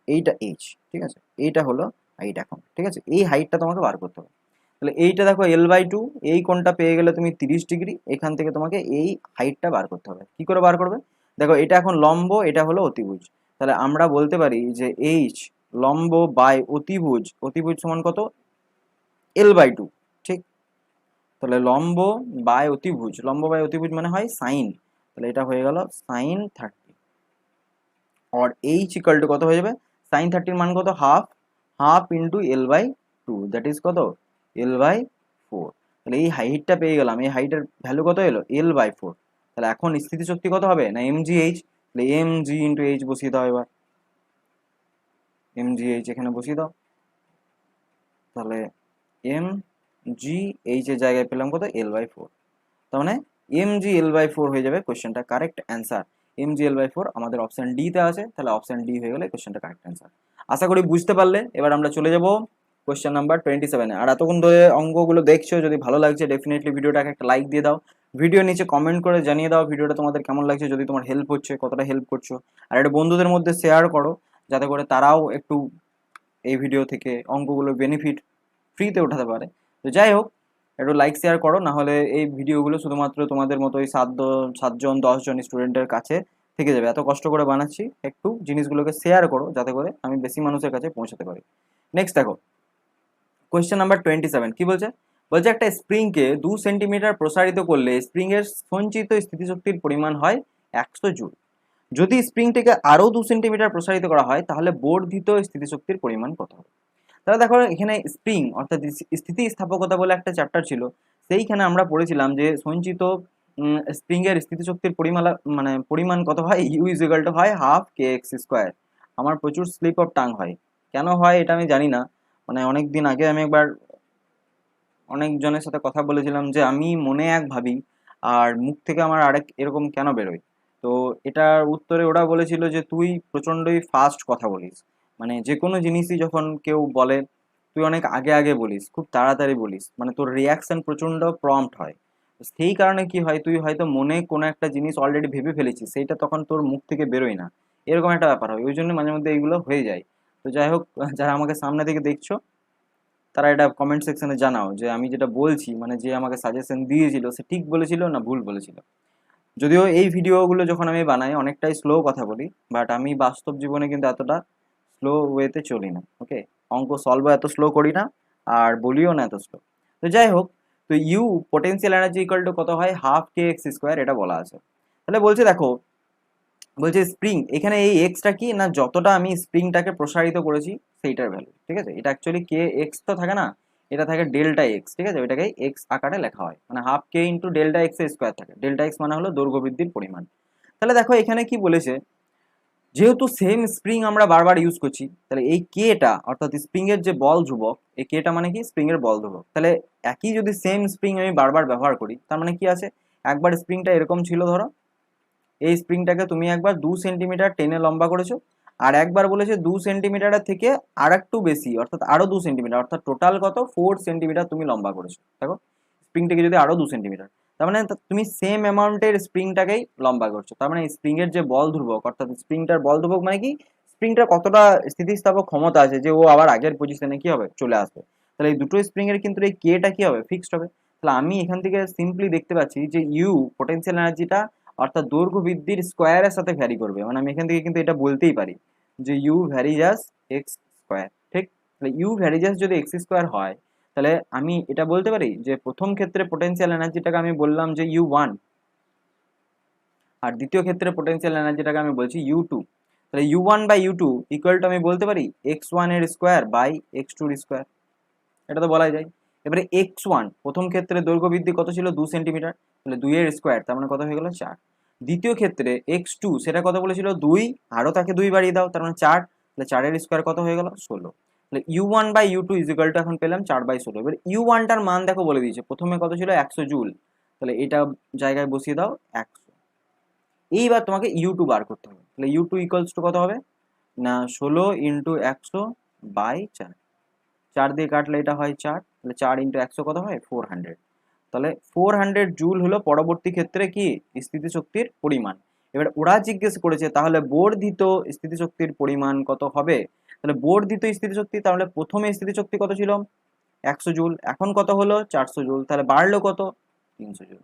এইটা এইচ, ঠিক আছে, এইটা হলো হাইট এখন, ঠিক আছে, এই হাইটটা তোমাকে বার করতে হবে। তাহলে এইটা দেখো L/2, এই কোণটা পেয়ে গেলে তুমি 30 ডিগ্রি, এখান থেকে তোমাকে এই হাইটটা বার করতে হবে। কি করে বার করবে, দেখো এটা এখন লম্ব, এটা হলো অতিভুজ, তাহলে আমরা বলতে পারি যে এইচ লম্ব বাই অতিভুজ, অতিভুজ সমান কত, L/2, ঠিক। তাহলে লম্ব বাই অতিভুজ, লম্ব বাই অতিভুজ মানে হয় সাইন, তাহলে এটা হয়ে গেল সাইন 30, আর এইচ ইকাল টু কত হয়ে যাবে, সাইন 30 মান কত, half into L/2, that is কত, L/4। তাহলে এই হাইটটা পেয়ে গেলাম, এই হাইটের ভ্যালু কত এলো, L/4। তাহলে এখন স্থিতিশক্তি কত হবে না mgh, তাহলে mg ইন্টু h বসিয়ে দাও, এবার mgh এখানে বসিয়ে দাও, তাহলে mgh এর জায়গায় পেলাম কত, L/4। তার মানে mg/L/4 হয়ে যাবে কোশ্চেনটা কারেক্ট অ্যান্সার। mg/4 আমাদের অপশন ডি তে আছে, তাহলে অপশন ডি হয়ে গেলে কোশ্চেনটা কারেক্ট অ্যান্সার। আশা করি বুঝতে পারলে। এবার আমরা চলে যাব কোশ্চেন নাম্বার 27-এ। আর এতক্ষণ ধরে অঙ্কগুলো দেখছো, যদি ভালো লাগছে ডেফিনেটলি ভিডিওটাকে একটা লাইক দিয়ে দাও, ভিডিও নিচে কমেন্ট করে জানিয়ে দাও ভিডিওটা তোমাদের কেমন লাগছে, যদি তোমার হেল্প হচ্ছে কতটা হেল্প করছো, আর এটা বন্ধুদের মধ্যে শেয়ার করো যাতে করে তারাও একটু এই ভিডিও থেকে অঙ্কগুলো বেনিফিট ফ্রিতে উঠাতে পারে। তো যাই হোক, একটু লাইক শেয়ার করো, না হলে এই ভিডিওগুলো শুধুমাত্র তোমাদের মতো ওই 7জন 10জন স্টুডেন্টের কাছে থেকে যাবে। এত কষ্ট করে বানাচ্ছি, একটু জিনিসগুলোকে শেয়ার করো যাতে করে আমি বেশি মানুষের কাছে পৌঁছাতে পারি। নেক্সট দেখো কোয়েশ্চেন নাম্বার 27 কি বলছে, বলছে একটা স্প্রিংকে 2 সেন্টিমিটার প্রসারিত করলে স্প্রিং এর সঞ্চিত স্থিতিশক্তির পরিমাণ হয় 100 জুল। যদি স্প্রিংটিকে আরো 2 সেন্টিমিটার প্রসারিত করা হয় তাহলে বর্ধিত স্থিতিশক্তির পরিমাণ কত হবে। তাহলে দেখো এখানে স্প্রিং অর্থাৎ স্থিতিস্থাপকতা বলে একটা চ্যাপ্টার ছিল, সেইখানে আমরা পড়েছিলাম যে সঞ্চিত স্প্রিং এর স্থিতিশক্তির পরিমাণ কত হয়, ইউ ইজ ইকুয়াল টু হয় হাফ কে এক্স স্কোয়ার। আমার প্রচুর স্লিপ অফ টাং হয়, কেন হয় এটা আমি জানি না, মানে অনেক দিন আগে আমি একবার অনেকজনের সাথে কথা বলেছিলাম যে আমি মনে এক ভাবি আর মুখ থেকে আমার আরেক এরকম কেন বেরোয়। তো এটার উত্তরে ওরা বলেছিল যে তুই প্রচণ্ডই ফাস্ট কথা বলিস, মানে যে কোনো জিনিসই যখন কেউ বলে তুই অনেক আগে আগে বলিস, খুব তাড়াতাড়ি বলিস, মানে তোর রিয়াকশন প্রচণ্ড প্রম্পট হয়। সেই কারণে কি হয়, তুই হয়তো মনে কোনো একটা জিনিস অলরেডি ভেবে ফেলেছিস, সেইটা তখন তোর মুখ থেকে বেরোয় না, এরকম একটা ব্যাপার হয়, ওই জন্য মাঝে মধ্যে এইগুলো হয়ে যায়। তো যাই হোক, যারা আমাকে সামনে থেকে দেখছো তারা এটা কমেন্ট সেকশনে জানাও যে আমি যেটা বলছি, মানে যে আমাকে সাজেশন দিয়েছিল সে ঠিক বলেছিল না ভুল বলেছিল। যদিও এই ভিডিওগুলো যখন আমি বানাই অনেকটাই স্লো কথা বলি, বাট আমি বাস্তব জীবনে কিন্তু এতটা স্লো ওয়েতে চলি না। ওকে, অঙ্ক সলভও এত স্লো করি না, আর বলিও না এত স্লো। তো যাই হোক, তো U potential energy equal to কত হয়, হাফ কে এক্স স্কোয়ার, এটা বলা আছে। তাহলে বলছে দেখো, বলছে স্প্রিং, এখানে এই এক্সটা কি না, যতটা আমি স্প্রিংটাকে প্রসারিত করেছি সেইটার ভ্যালু, ঠিক আছে, এটা অ্যাকচুয়ালি কে এক্স তো থাকে না, এটা থাকে ডেল্টা এক্স, ঠিক আছে, ওইটাকে এক্স আকারে লেখা হয়, মানে হাফ কে ইন্টু ডেল্টা এক্স স্কোয়ার থাকে, ডেল্টা এক্স মানে হলো দৈর্ঘ্য বৃদ্ধির পরিমাণ। তাহলে দেখো এখানে কি বলেছে, যেহেতু সেম স্প্রিং আমরা বারবার ইউজ করছি, তাহলে এই কেটা অর্থাৎ স্প্রিং এর যে বল ধ্রুবক, এই কেটা মানে কি স্প্রিং এর বল ধ্রুবক, তাহলে একই যদি সেম স্প্রিং আমি বারবার ব্যবহার করি তার মানে কি আছে, একবার স্প্রিংটা এরকম ছিল ধরো, এই স্প্রিংটাকে তুমি একবার 2 সেন্টিমিটার টেনে লম্বা করেছো, আর একবার বলেছে 2 সেন্টিমিটারের থেকে আর একটু বেশি অর্থাৎ আরো 2 সেন্টিমিটার, অর্থাৎ টোটাল কত 4 সেন্টিমিটার তুমি লম্বা করেছো। দেখো স্প্রিংটাকে যদি আরো 2 সেন্টিমিটার, তার মানে তুমি সেম অ্যামাউন্টের স্প্রিংটাকেই লম্বা করছো, তার মানে স্প্রিং এর যে বল ধ্রুবক অর্থাৎ স্প্রিংটার বল ধ্রুবক মানে কি, স্প্রিংটার কতটা স্থিতিস্থাপক ক্ষমতা আছে যে ও আবার আগের পজিশনে কি হবে চলে আসবে। তাহলে এই দুটো স্প্রিং এর কিন্তু এই কেটা কি হবে, ফিক্সড হবে। তাহলে আমি এখান থেকে সিম্পলি দেখতে পাচ্ছি যে ইউ পোটেনশিয়াল এনার্জিটা অর্থাৎ দৈর্ঘ্য বৃদ্ধির স্কোয়ারের সাথে ভ্যারি করবে, মানে আমি এখান থেকে কিন্তু এটা বলতেই পারি যে ইউ ভ্যারিজাস এক্স স্কোয়ার, ঠিক। তাহলে ইউ ভ্যারিজাস যদি এক্স স্কোয়ার হয়, তাহলে আমি এটা বলতে পারি যে প্রথম ক্ষেত্রে পোটেনশিয়াল এনার্জিটাকে আমি বললাম যে U1, আর দ্বিতীয় ক্ষেত্রে পোটেনশিয়াল এনার্জিটাকে আমি বলছি U2। তাহলে U1/U2 ইকুয়াল টু আমি বলতে পারি x1 এর স্কোয়ার বাই x2 এর স্কোয়ার, এটা তো বলাই যায়। এবারে x1 প্রথম ক্ষেত্রে দৈর্ঘ্য বৃদ্ধি কত ছিল 2 সেন্টিমিটার, তাহলে 2 এর স্কোয়ার তার মানে কত হয়ে গেল 4। দ্বিতীয় ক্ষেত্রে x2 সেটা কত বলেছিল 2, আরও তাকে 2 বাড়িয়ে দাও তার মানে 4, তাহলে 4 এর স্কোয়ার কত হয়ে গেল 16। তাহলে U1/U2 ইকুয়াল টু এখন পেলাম 4/16। এবার U1টার মান দেখো বলে দিয়েছে, প্রথমে কত ছিল 100 জুল, তাহলে এটা জায়গায় বসিয়ে দাও 100। এইবার তোমাকে U2 বার করতে হবে, তাহলে U2 ইকুয়ালস টু কত হবে না 16 ইন্টু 100/4, 4 দিয়ে কাটলে এটা হয় 4, তাহলে 4 ইন্টু 100 কত হয় 400। তাহলে 400 জুল হলো পরবর্তী ক্ষেত্রে কি স্থিতিশক্তির পরিমাণ। এবার ওরা জিজ্ঞেস করেছে তাহলে বর্ধিত স্থিতিশক্তির পরিমাণ কত হবে, তাহলে বর্ধিত স্থিতিশক্তি, তাহলে প্রথমে স্থিতিশক্তি কত ছিল 100 জুল, এখন কত হলো 400 জুল, তাহলে বাড়লো কত 300 জুল।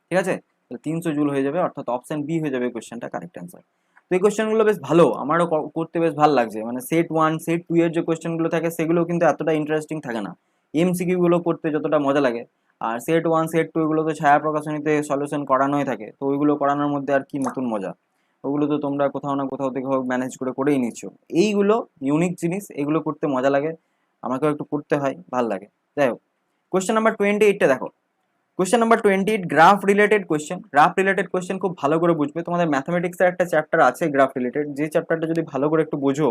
ঠিক আছে, তাহলে 300 জুল হয়ে যাবে, অর্থাৎ অপশন বি হয়ে যাবে কোশ্চেনটা কারেক্ট অ্যান্সার। তো এই কোশ্চেনগুলো বেশ ভালো, আমারও করতে বেশ ভালো লাগছে। মানে সেট 1 সেট 2 এর যে কোশ্চেনগুলো থাকে সেগুলো কিন্তু এতটা ইন্টারেস্টিং থাকে না, এমসিকিউ গুলো করতে যতটা মজা লাগে। আর সেট 1 সেট 2 এগুলো তো ছায়া প্রকাশনীতে সলিউশন করানোই থাকে, তো ওইগুলো করানোর মধ্যে আর কি নতুন মজা, ওগুলো তো তোমরা কোথাও না কোথাও থেকে হোক ম্যানেজ করেই নিচ্ছ। এইগুলো ইউনিক জিনিস, এগুলো করতে মজা লাগে, আমাকেও একটু করতে হয়, ভাল লাগে। যাই হোক, কোশ্চেন নাম্বার 28টা দেখো। Question number 28 graph related question. Graph related question খুব ভালো করে বুঝবে, তোমাদের ম্যাথমেটিক্সের একটা চ্যাপ্টার আছে গ্রাফ রিলেটেড, যে চ্যাপ্টারটা যদি ভালো করে একটু বোঝো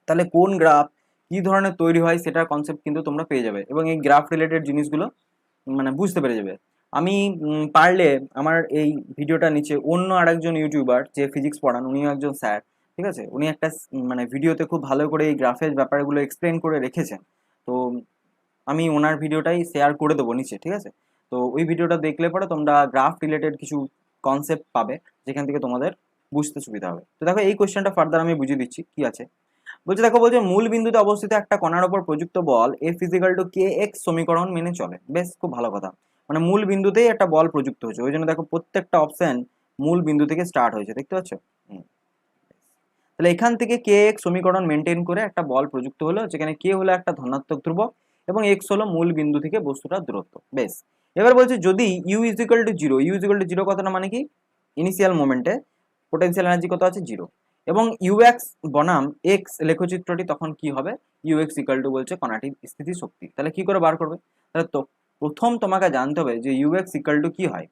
তাহলে কোন গ্রাফ কি ধরনের তৈরি হয় সেটার কনসেপ্ট কিন্তু তোমরা পেয়ে যাবে, এবং এই গ্রাফ রিলেটেড জিনিসগুলো মানে বুঝতে পেরে যাবে। আমি পারলে আমার এই ভিডিওটা নিচে অন্য আরেকজন ইউটিউবার যে ফিজিক্স পড়ান, উনিও একজন স্যার, ঠিক আছে, উনি একটা মানে ভিডিওতে খুব ভালো করে এই গ্রাফের ব্যাপারগুলো এক্সপ্লেন করে রেখেছেন, তো আমি ওনার ভিডিওটাই শেয়ার করে দেবো নিচে, ঠিক আছে। তো ওই ভিডিওটা দেখলে পরে তোমরা গ্রাফ রিলেটেড কিছু কনসেপ্ট পাবে যেখান থেকে তোমাদের বুঝতে সুবিধা হবে। তো দেখো এই কোশ্চেনটা ফার্দার আমি বুঝিয়ে দিচ্ছি কি আছে। বলছে মূল বিন্দুতে অবস্থিত একটা কণার উপর প্রযুক্ত বল F ইজিক্যাল টু kx সমীকরণ মেনে চলে। বেশ খুব ভালো কথা, মানে মূল বিন্দুতেই একটা বল প্রযুক্ত হয়েছে, ওই জন্য দেখো প্রত্যেকটা অপশন মূল বিন্দু থেকে স্টার্ট হয়েছে, দেখতে পাচ্ছ। তাহলে এখান থেকে kx সমীকরণ মেনটেন করে একটা বল প্রযুক্ত হলো, যেখানে k হলো একটা ধনাত্মক ধ্রুবক এবং x হলো মূল বিন্দু থেকে বস্তুটার দূরত্ব। বেশ, এবার বলছে যদি u equal to 0, u equal to 0 কথাটা মানে কি ইনিশিয়াল মোমেন্টে পোটেনশিয়াল এনার্জি কত আছে 0, এবং ux বনাম x লেখচিত্রটি তখন কি হবে, ux ইকুয়াল টু বলছে কণাটির স্থিতিশক্তি। তাহলে কি করে বার করবে, তাহলে তো প্রথম তোমাকে জানতে হবে যে ux ইকুয়াল টু কি হয়,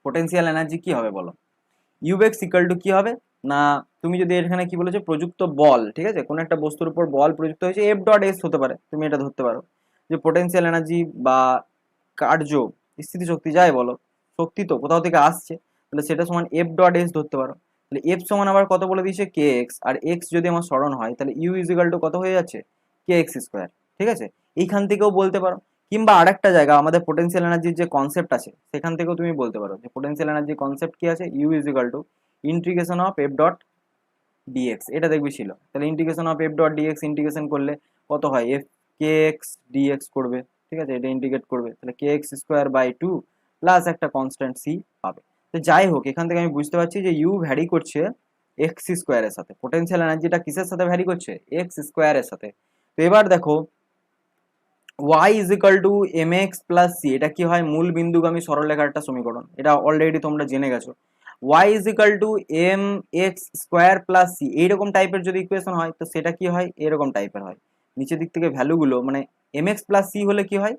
পোটেনশিয়াল এনার্জি কি হবে বলো। ux ইকুয়াল টু কি হবে না, তুমি যদি এখানে কি বলেছো প্রযুক্ত বল, ঠিক আছে, কোন একটা বস্তুর উপর বল প্রযুক্ত হয়েছে f ডট s হতে পারে, তুমি এটা ধরতে পারো যে পোটেনশিয়াল এনার্জি বা কার্য স্থিতিশক্তি যাই বলো, শক্তি তো কোথাও থেকে আসছে, তাহলে সেটা সমান f ডট s ধরতে পারো। তাহলে f সমান আবার কত বলে দিয়েছে kx, আর x যদি আমার স্মরণ হয় তাহলে u ইজিক্যাল টু কত হয়ে যাচ্ছে kx স্কোয়ার, ঠিক আছে। এইখান থেকেও বলতে পারো, কিংবা আরেকটা জায়গা আমাদের পোটেনশিয়াল এনার্জির যে কনসেপ্ট আছে সেখান থেকেও তুমি বলতে পারো যে পোটেনশিয়াল এনার্জির কনসেপ্ট কি আছে, u equal to integration of f dot dx, এটা দেখবি ছিল। তাহলে integration of f dot dx integration করলে কত হয় f kx dx করবে, ঠিক আছে, এটা ইন্টিগ্রেট করবে, তাহলে kx স্কোয়ার বাই 2 প্লাস একটা কনস্ট্যান্ট c পাবে। তো যাই হোক, এখান থেকে আমি বুঝতে পারছি যে u ভ্যারি করছে x স্কোয়ারের সাথে, পোটেনশিয়াল এনার্জিটা কিসের সাথে ভ্যারি করছে x স্কোয়ারের সাথে। তো এবার দেখো y is equal two mx plus c, এটা কি হয় মূল বিন্দুগামী সরলরেখার একটা সমীকরণ, এটা অলরেডি তোমরা জেনে গেছো। y is equal two mx square plus c, এইরকম টাইপের যদি ইকুয়েশন হয় তো সেটা কি হয় এরকম টাইপের হয়, নিচের দিক থেকে ভ্যালুগুলো মানে mx প্লাস c হলে কি হয়,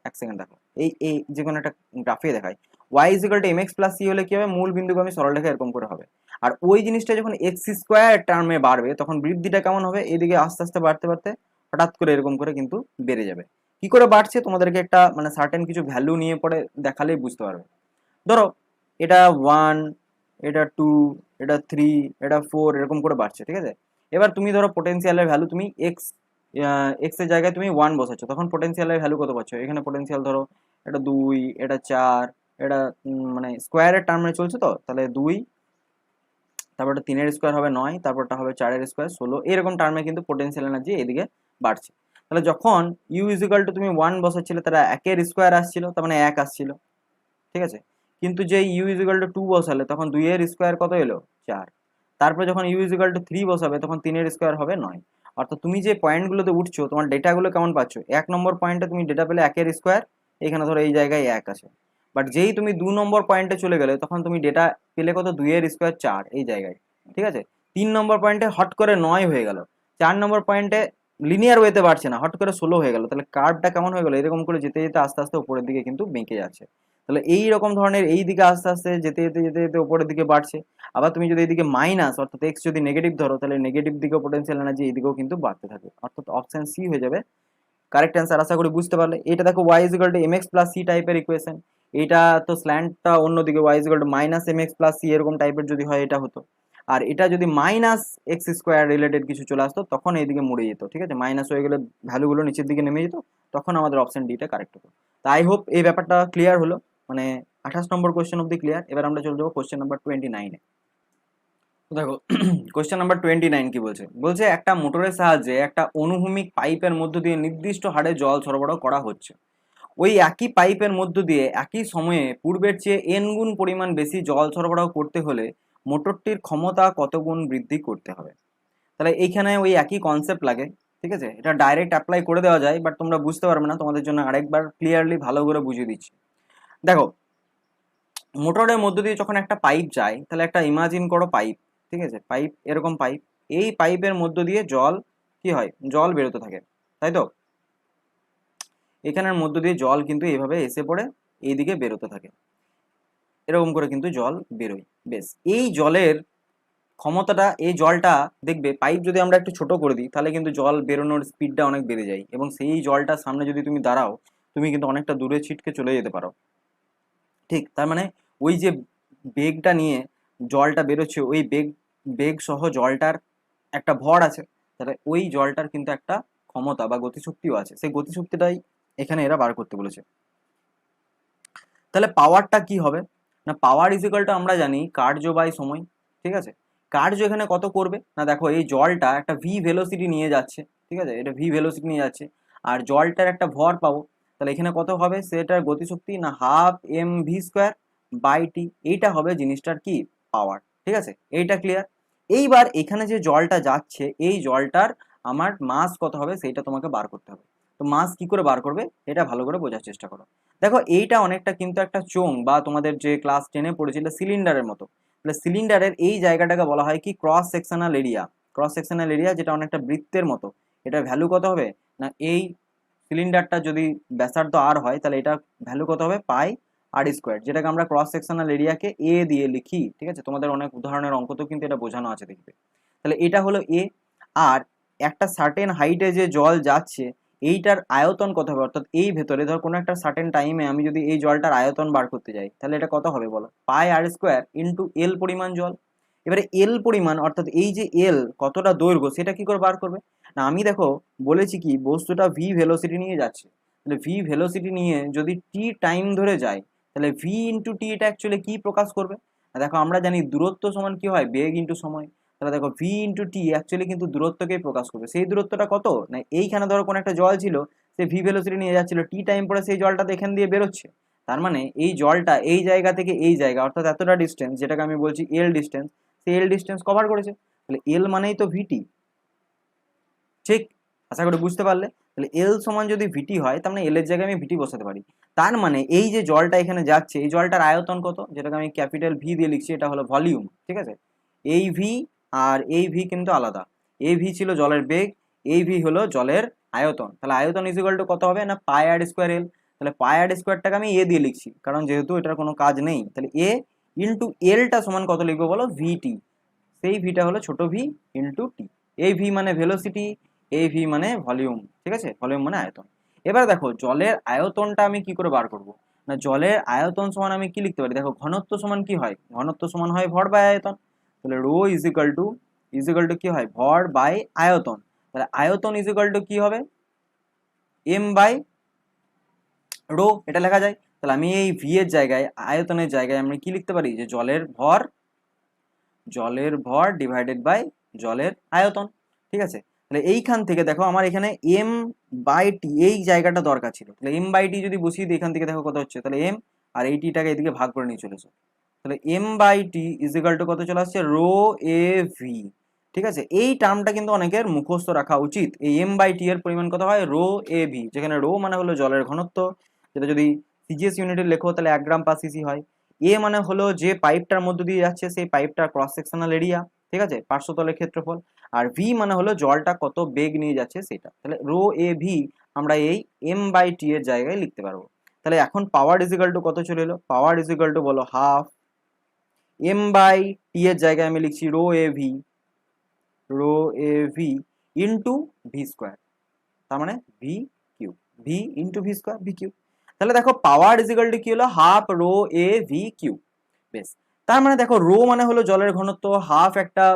এক সেকেন্ড দেখো, এই যে কোনো একটা গ্রাফে দেখায় y is equal two mx plus c হলে কি হবে মূল বিন্দুগামী সরলরেখা এরকম করে হবে। আর ওই জিনিসটা যখন x স্কোয়ার টার্মে বাড়বে তখন বৃদ্ধিটা কেমন হবে, এদিকে আস্তে আস্তে বাড়তে বাড়তে হঠাৎ করে এরকম করে কিন্তু বেড়ে যাবে। কি করে বাড়ছে তোমাদেরকে একটা মানে সার্টেন কিছু ভ্যালু নিয়ে পরে দেখালেই বুঝতে পারবে। ধরো এটা 1, এটা 2, এটা 3, এটা 4 এরকম করে বাড়ছে, ঠিক আছে। এবার তুমি ধরো পোটেনশিয়ালের ভ্যালু তুমি এক্স এর জায়গায় তুমি 1 বসাচ্ছ, তখন পোটেনশিয়ালের ভ্যালু কত পাচ্ছ, এখানে পোটেনশিয়াল ধরো এটা 2, এটা 4, এটা মানে স্কোয়ারের টার্মে চলছে, তো তাহলে 2, তারপরটা 3 এর স্কোয়ার হবে 9, তারপরটা হবে 4 এর স্কোয়ার 16, এরকম টার্মে কিন্তু পোটেনশিয়াল এনার্জি এদিকে বাড়ছে। তাহলে যখন ইউ ইজিক্যাল টু তুমি 1 বসাচ্ছিলে তারা 1 এর স্কোয়ার আসছিল, তার মানে 1 আসছিল, ঠিক আছে। কিন্তু যে ইউ ইজিক্যাল টু 2 বসালে তখন 2 এর স্কোয়ার কত এলো 4, তারপরে যখন ইউ ইজিক্যাল টু 3 বসাবে তখন 3 এর স্কোয়ার হবে 9। অর্থাৎ তুমি যে পয়েন্টগুলোতে উঠছো তোমার ডেটাগুলো কেমন পাচ্ছ, 1 নম্বর পয়েন্টে তুমি ডেটা পেলে 1 এর স্কোয়ার, এখানে ধরো এই জায়গায় 1 আছে, বাট যেই তুমি 2 নম্বর পয়েন্টে চলে গেলে তখন তুমি ডেটা পেলে কত, 2 এর স্কোয়ার 4 এই জায়গায়, ঠিক আছে। 3 নম্বর পয়েন্টে হট করে 9 হয়ে গেল, 4 নম্বর পয়েন্টে লিনিয়ার ওয়েতে বাড়ছে না, হট করে 16 হয়ে গেল, তাহলে কার্ভটা কেমন হয়ে গেল, এরকম করে যেতে যেতে আস্তে আস্তে উপরের দিকে কিন্তু বেঁকে যাচ্ছে। তাহলে এই রকম ধরনের এই দিকে আস্তে আস্তে যেতে যেতে যেতে যেতে উপরের দিকে বাড়ছে। আবার তুমি যদি এইদিকে মাইনাস অর্থাৎ এক্স যদি নেগেটিভ ধরো, তাহলে নেগেটিভ দিকেও পোটেনশিয়াল এনার্জি এইদিকেও কিন্তু বাড়তে থাকে, অর্থাৎ অপশন সি হয়ে যাবে কারেক্ট অ্যান্সার। আশা করি বুঝতে পারলে। এটা দেখো Y is equal to M X plus C টাইপের ইকুয়েশন, এটা তো স্ল্যান্টটা অন্যদিকে Y is equal to minus M X plus C এরকম টাইপের যদি হয় এটা হতো, আর এটা যদি মাইনাস এক্স স্কোয়ার রিলেটেড কিছু চলে আসতো তখন এইদিকে মুড়ে যেত, ঠিক আছে, মাইনাস হয়ে গেলে ভ্যালুগুলো নিচের দিকে নেমে যেত, তখন আমাদের অপশন ডিটা কারেক্ট হতো। তো আই হোপ এই ব্যাপারটা ক্লিয়ার হলো, মানে 28 নম্বর কোয়েশ্চেন অব্দি ক্লিয়ার। এবার আমরা চলে যাবো কোয়েশ্চেন নাম্বার 29-এ। দেখো কোয়েশ্চেন নাম্বার 29 কি বলছে, বলছে একটা মোটরের সাহায্যে একটা অনুভূমিক পাইপের মধ্য দিয়ে নির্দিষ্ট হারে জল সরবরাহ করা হচ্ছে। ওই একই পাইপের মধ্য দিয়ে একই সময়ে পূর্বের চেয়ে এন গুণ পরিমাণ বেশি জল সরবরাহ করতে হলে মোটরটির ক্ষমতা কত গুণ বৃদ্ধি করতে হবে। তাহলে এইখানে ওই একই কনসেপ্ট লাগে, ঠিক আছে, এটা ডাইরেক্ট অ্যাপ্লাই করে দেওয়া যায়, বাট তোমরা বুঝতে পারবে না, তোমাদের জন্য আরেকবার ক্লিয়ারলি ভালো করে বুঝিয়ে দিচ্ছি। দেখো মোটরের মধ্য দিয়ে যখন একটা পাইপ যায়, তাহলে একটা ইমাজিন করো পাইপ, ঠিক আছে, পাইপ এরকম পাইপ, এই পাইপের মধ্য দিয়ে জল কি হয়, জল বেরোতে থাকে, তাই তো। এখানের মধ্য দিয়ে জল কিন্তু এইভাবে এসে পড়ে এইদিকে বেরোতে থাকে, এরকম করে কিন্তু জল বেরোয়। বেশ, এই জলের ক্ষমতাটা, এই জলটা দেখবে পাইপ যদি আমরা একটু ছোট করে দিই তাহলে কিন্তু জল বেরোনোর স্পিডটা অনেক বেড়ে যায়, এবং সেই জলটার সামনে যদি তুমি দাঁড়াও তুমি কিন্তু অনেকটা দূরে ছিটকে চলে যেতে পারো, ঠিক। তার মানে ওই যে বেগটা নিয়ে জলটা বেরোচ্ছে, ওই বেগ সহ জলটার একটা ভর আছে, তাহলে ওই জলটার কিন্তু একটা ক্ষমতা বা গতিশক্তিও আছে, সেই গতিশক্তিটাই এখানে এরা বার করতে বলেছে। তাহলে পাওয়ারটা কি হবে না, পাওয়ার ইজ ইকুয়াল টু আমরা জানি কার্য বাই সময়, ঠিক আছে। কার্য এখানে কত করবে না, দেখো এই জলটা একটা ভি ভেলোসিটি নিয়ে যাচ্ছে, ঠিক আছে, এটা ভি ভেলোসিটি নিয়ে যাচ্ছে, আর জলটার একটা ভর পাবো, তাহলে এখানে কত হবে সেটার গতিশক্তি না, half M V square by T, এইটা হবে জিনিসটার কি পাওয়ার, ঠিক আছে, এইটা ক্লিয়ার। এইবার এখানে যে জলটা যাচ্ছে এই জলটার আমার মাস কত হবে সেইটা তোমাকে বার করতে হবে। তো মাস কি করে বার করবে এটা ভালো করে বোঝার চেষ্টা করো। দেখো এইটা অনেকটা কিন্তু একটা চোঙ, বা তোমাদের যে ক্লাস 10-এ পড়েছিল সিলিন্ডারের মতো, তাহলে সিলিন্ডারের এই জায়গাটাকে বলা হয় কি cross sectional area, cross sectional area যেটা অনেকটা বৃত্তের মতো, এটার ভ্যালু কত হবে না, এই সিলিন্ডারটা যদি ব্যাসার্ধ আর হয় তাহলে এটা ভ্যালু কত হবে পাই আর স্কোয়ার, যেটাকে আমরা ক্রস সেকশনাল এরিয়াকে এ দিয়ে লিখি, ঠিক আছে, তোমাদের অনেক উদাহরণের অঙ্কতেও কিন্তু এটা বোঝানো আছে দেখবে। তাহলে এটা হলো এ, আর একটা সার্টেন হাইটে যে জল যাচ্ছে এইটার আয়তন কত হবে, অর্থাৎ এই ভেতরে ধর কোনো একটা সার্টেন টাইমে আমি যদি এই জলটার আয়তন বার করতে যাই তাহলে এটা কত হবে বলো, পাই আর স্কোয়ার ইন্টু এল পরিমাণ জল। এবারে এল পরিমাণ অর্থাৎ এই যে এল কতটা দৈর্ঘ্য সেটা কি করে বার করবে না, আমি দেখো বলেছি কি বস্তুটা ভি ভেলোসিটি নিয়ে যাচ্ছে, তাহলে ভি ভেলোসিটি নিয়ে যদি টি টাইম ধরে যায় তাহলে ভি ইন্টু টি এটা অ্যাকচুয়ালি কি প্রকাশ করবে না, দেখো আমরা জানি দূরত্ব সমান কি হয় বেগ ইন্টু সময়, তাহলে দেখো ভি ইন্টু টি অ্যাকচুয়ালি কিন্তু দূরত্বকেই প্রকাশ করবে। সেই দূরত্বটা কত না, এইখানে ধরো কোনো একটা জল ছিল, সে ভি ভেলোসিটি নিয়ে যাচ্ছিল, টি টাইম পরে সেই জলটা এখান দিয়ে বেরোচ্ছে, তার মানে এই জলটা এই জায়গা থেকে এই জায়গা অর্থাৎ এতটা ডিস্টেন্স যেটাকে আমি বলছি এল ডিস্টেন্স, সেই এল ডিস্টেন্স কভার করেছে, তাহলে এল মানেই তো ভিটি, ঠিক। আশা করি বুঝতে পারলে। তাহলে এল সমান যদি ভিটি হয় তার মানে এল এর জায়গায় আমি ভিটি বসাতে পারি, তার মানে এই যে জলটা এখানে যাচ্ছে এই জলটার আয়তন কত, যেটাকে আমি ক্যাপিটাল ভি দিয়ে লিখছি, এটা হলো ভলিউম, ঠিক আছে। এই ভি আর এই ভি কিন্তু আলাদা, এই ভি ছিল জলের বেগ, এই ভি হলো জলের আয়তন, তাহলে আয়তন ইজ ইকুয়াল টু কত হবে না পাই আর স্কোয়ার এল, তাহলে পাই আর স্কোয়ারটাকে আমি এ দিয়ে লিখছি কারণ যেহেতু এটার কোনো কাজ নেই, তাহলে এ ইন্টু এলটা সমান কত লিখবো বলো ভিটি, সেই ভিটা হলো ছোট ভি ইন্টু টি, এই ভি মানে ভেলোসিটি, এই ভি মানে ভলিউম, ঠিক আছে, ভলিউম মানে আয়তন। এবার দেখো জলের আয়তনটা আমি কি করে বার করব না, জলের আয়তন সমান আমি কি লিখতে পারি, দেখো ঘনত্ব সমান কি হয়, ঘনত্ব সমান হয় ভর বাই আয়তন, তাহলে রো ইজ ইকাল টু কি হয় ভর বাই আয়তন, তাহলে আয়তন ইজ ইকাল টু কি হবে এম বাই রো, এটা লেখা যায়। তাহলে আমি এই ভি এর জায়গায় আয়তনের জায়গায় আমি কি লিখতে পারি যে জলের ভর ডিভাইডেড বাই জলের আয়তন, ঠিক আছে। তাহলে এইখান থেকে দেখো আমার এখানে এম বাই টি এই জায়গাটা দরকার ছিল, তাহলে এম বাই টি যদি বসিয়ে দিই এখান থেকে দেখো কত হচ্ছে, তাহলে এম আর এই টিটাকে এদিকে ভাগ করে নিয়ে চলেছে, তাহলে M by T is equal to কত চলে আসছে রো এ ভি, ঠিক আছে। এই টার্মটা কিন্তু অনেকের মুখস্থ রাখা উচিত, এই এম বাই টি এর পরিমাণ কত হয় রো এ ভি, যেখানে রো মানে হলো জলের ঘনত্ব, যেটা যদি সিজিএস ইউনিটে লেখো তাহলে 1 গ্রাম পার সিসি হয়। এ মানে হলো যে পাইপটার মধ্য দিয়ে যাচ্ছে সেই পাইপটার ক্রস সেকশনাল এরিয়া, ঠিক আছে, পার্শ্বতলের ক্ষেত্রফল। আর ভি মানে হলো জলটা কত বেগ নিয়ে যাচ্ছে সেটা। তাহলে রো এ ভি আমরা এই এম বাই টি এর জায়গায় লিখতে পারবো। তাহলে এখন পাওয়ার ইজিক্যাল টু কত চলে এলো, পাওয়ার ইজিক্যাল টু বলো হাফ এম বাই টি এর জায়গায় আমি লিখছি rho A V into V square, তার মানে V cube, V into V square, V cube. তাহলে দেখো পাওয়ার ইজিক্যাল টু কি হলো, half rho A V cube. বেশ, তার মানে দেখো রো মানে হলো জলের ঘনত্ব, হাফ একটা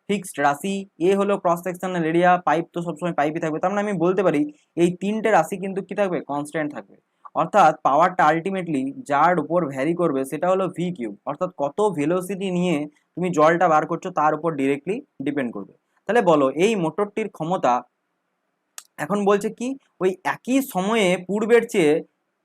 ফিক্সড রাশি, এ হলো ক্রস সেকশনাল এরিয়া, পাইপ তো সবসময় পাইপই থাকবে, তার মানে আমি বলতে পারি এই তিনটে রাশি কিন্তু কি থাকবে, কনস্ট্যান্ট থাকবে। অর্থাৎ পাওয়ারটা আলটিমেটলি যার উপর ভ্যারি করবে সেটা হলো ভি কিউ, অর্থাৎ কত ভেলোসিটি নিয়ে তুমি জলটা বার করছো তার উপর ডিরেক্টলি ডিপেন্ড করবে। তাহলে বলো এই মোটরটির ক্ষমতা, এখন বলছে কি ওই একই সময়ে পূর্বের চেয়ে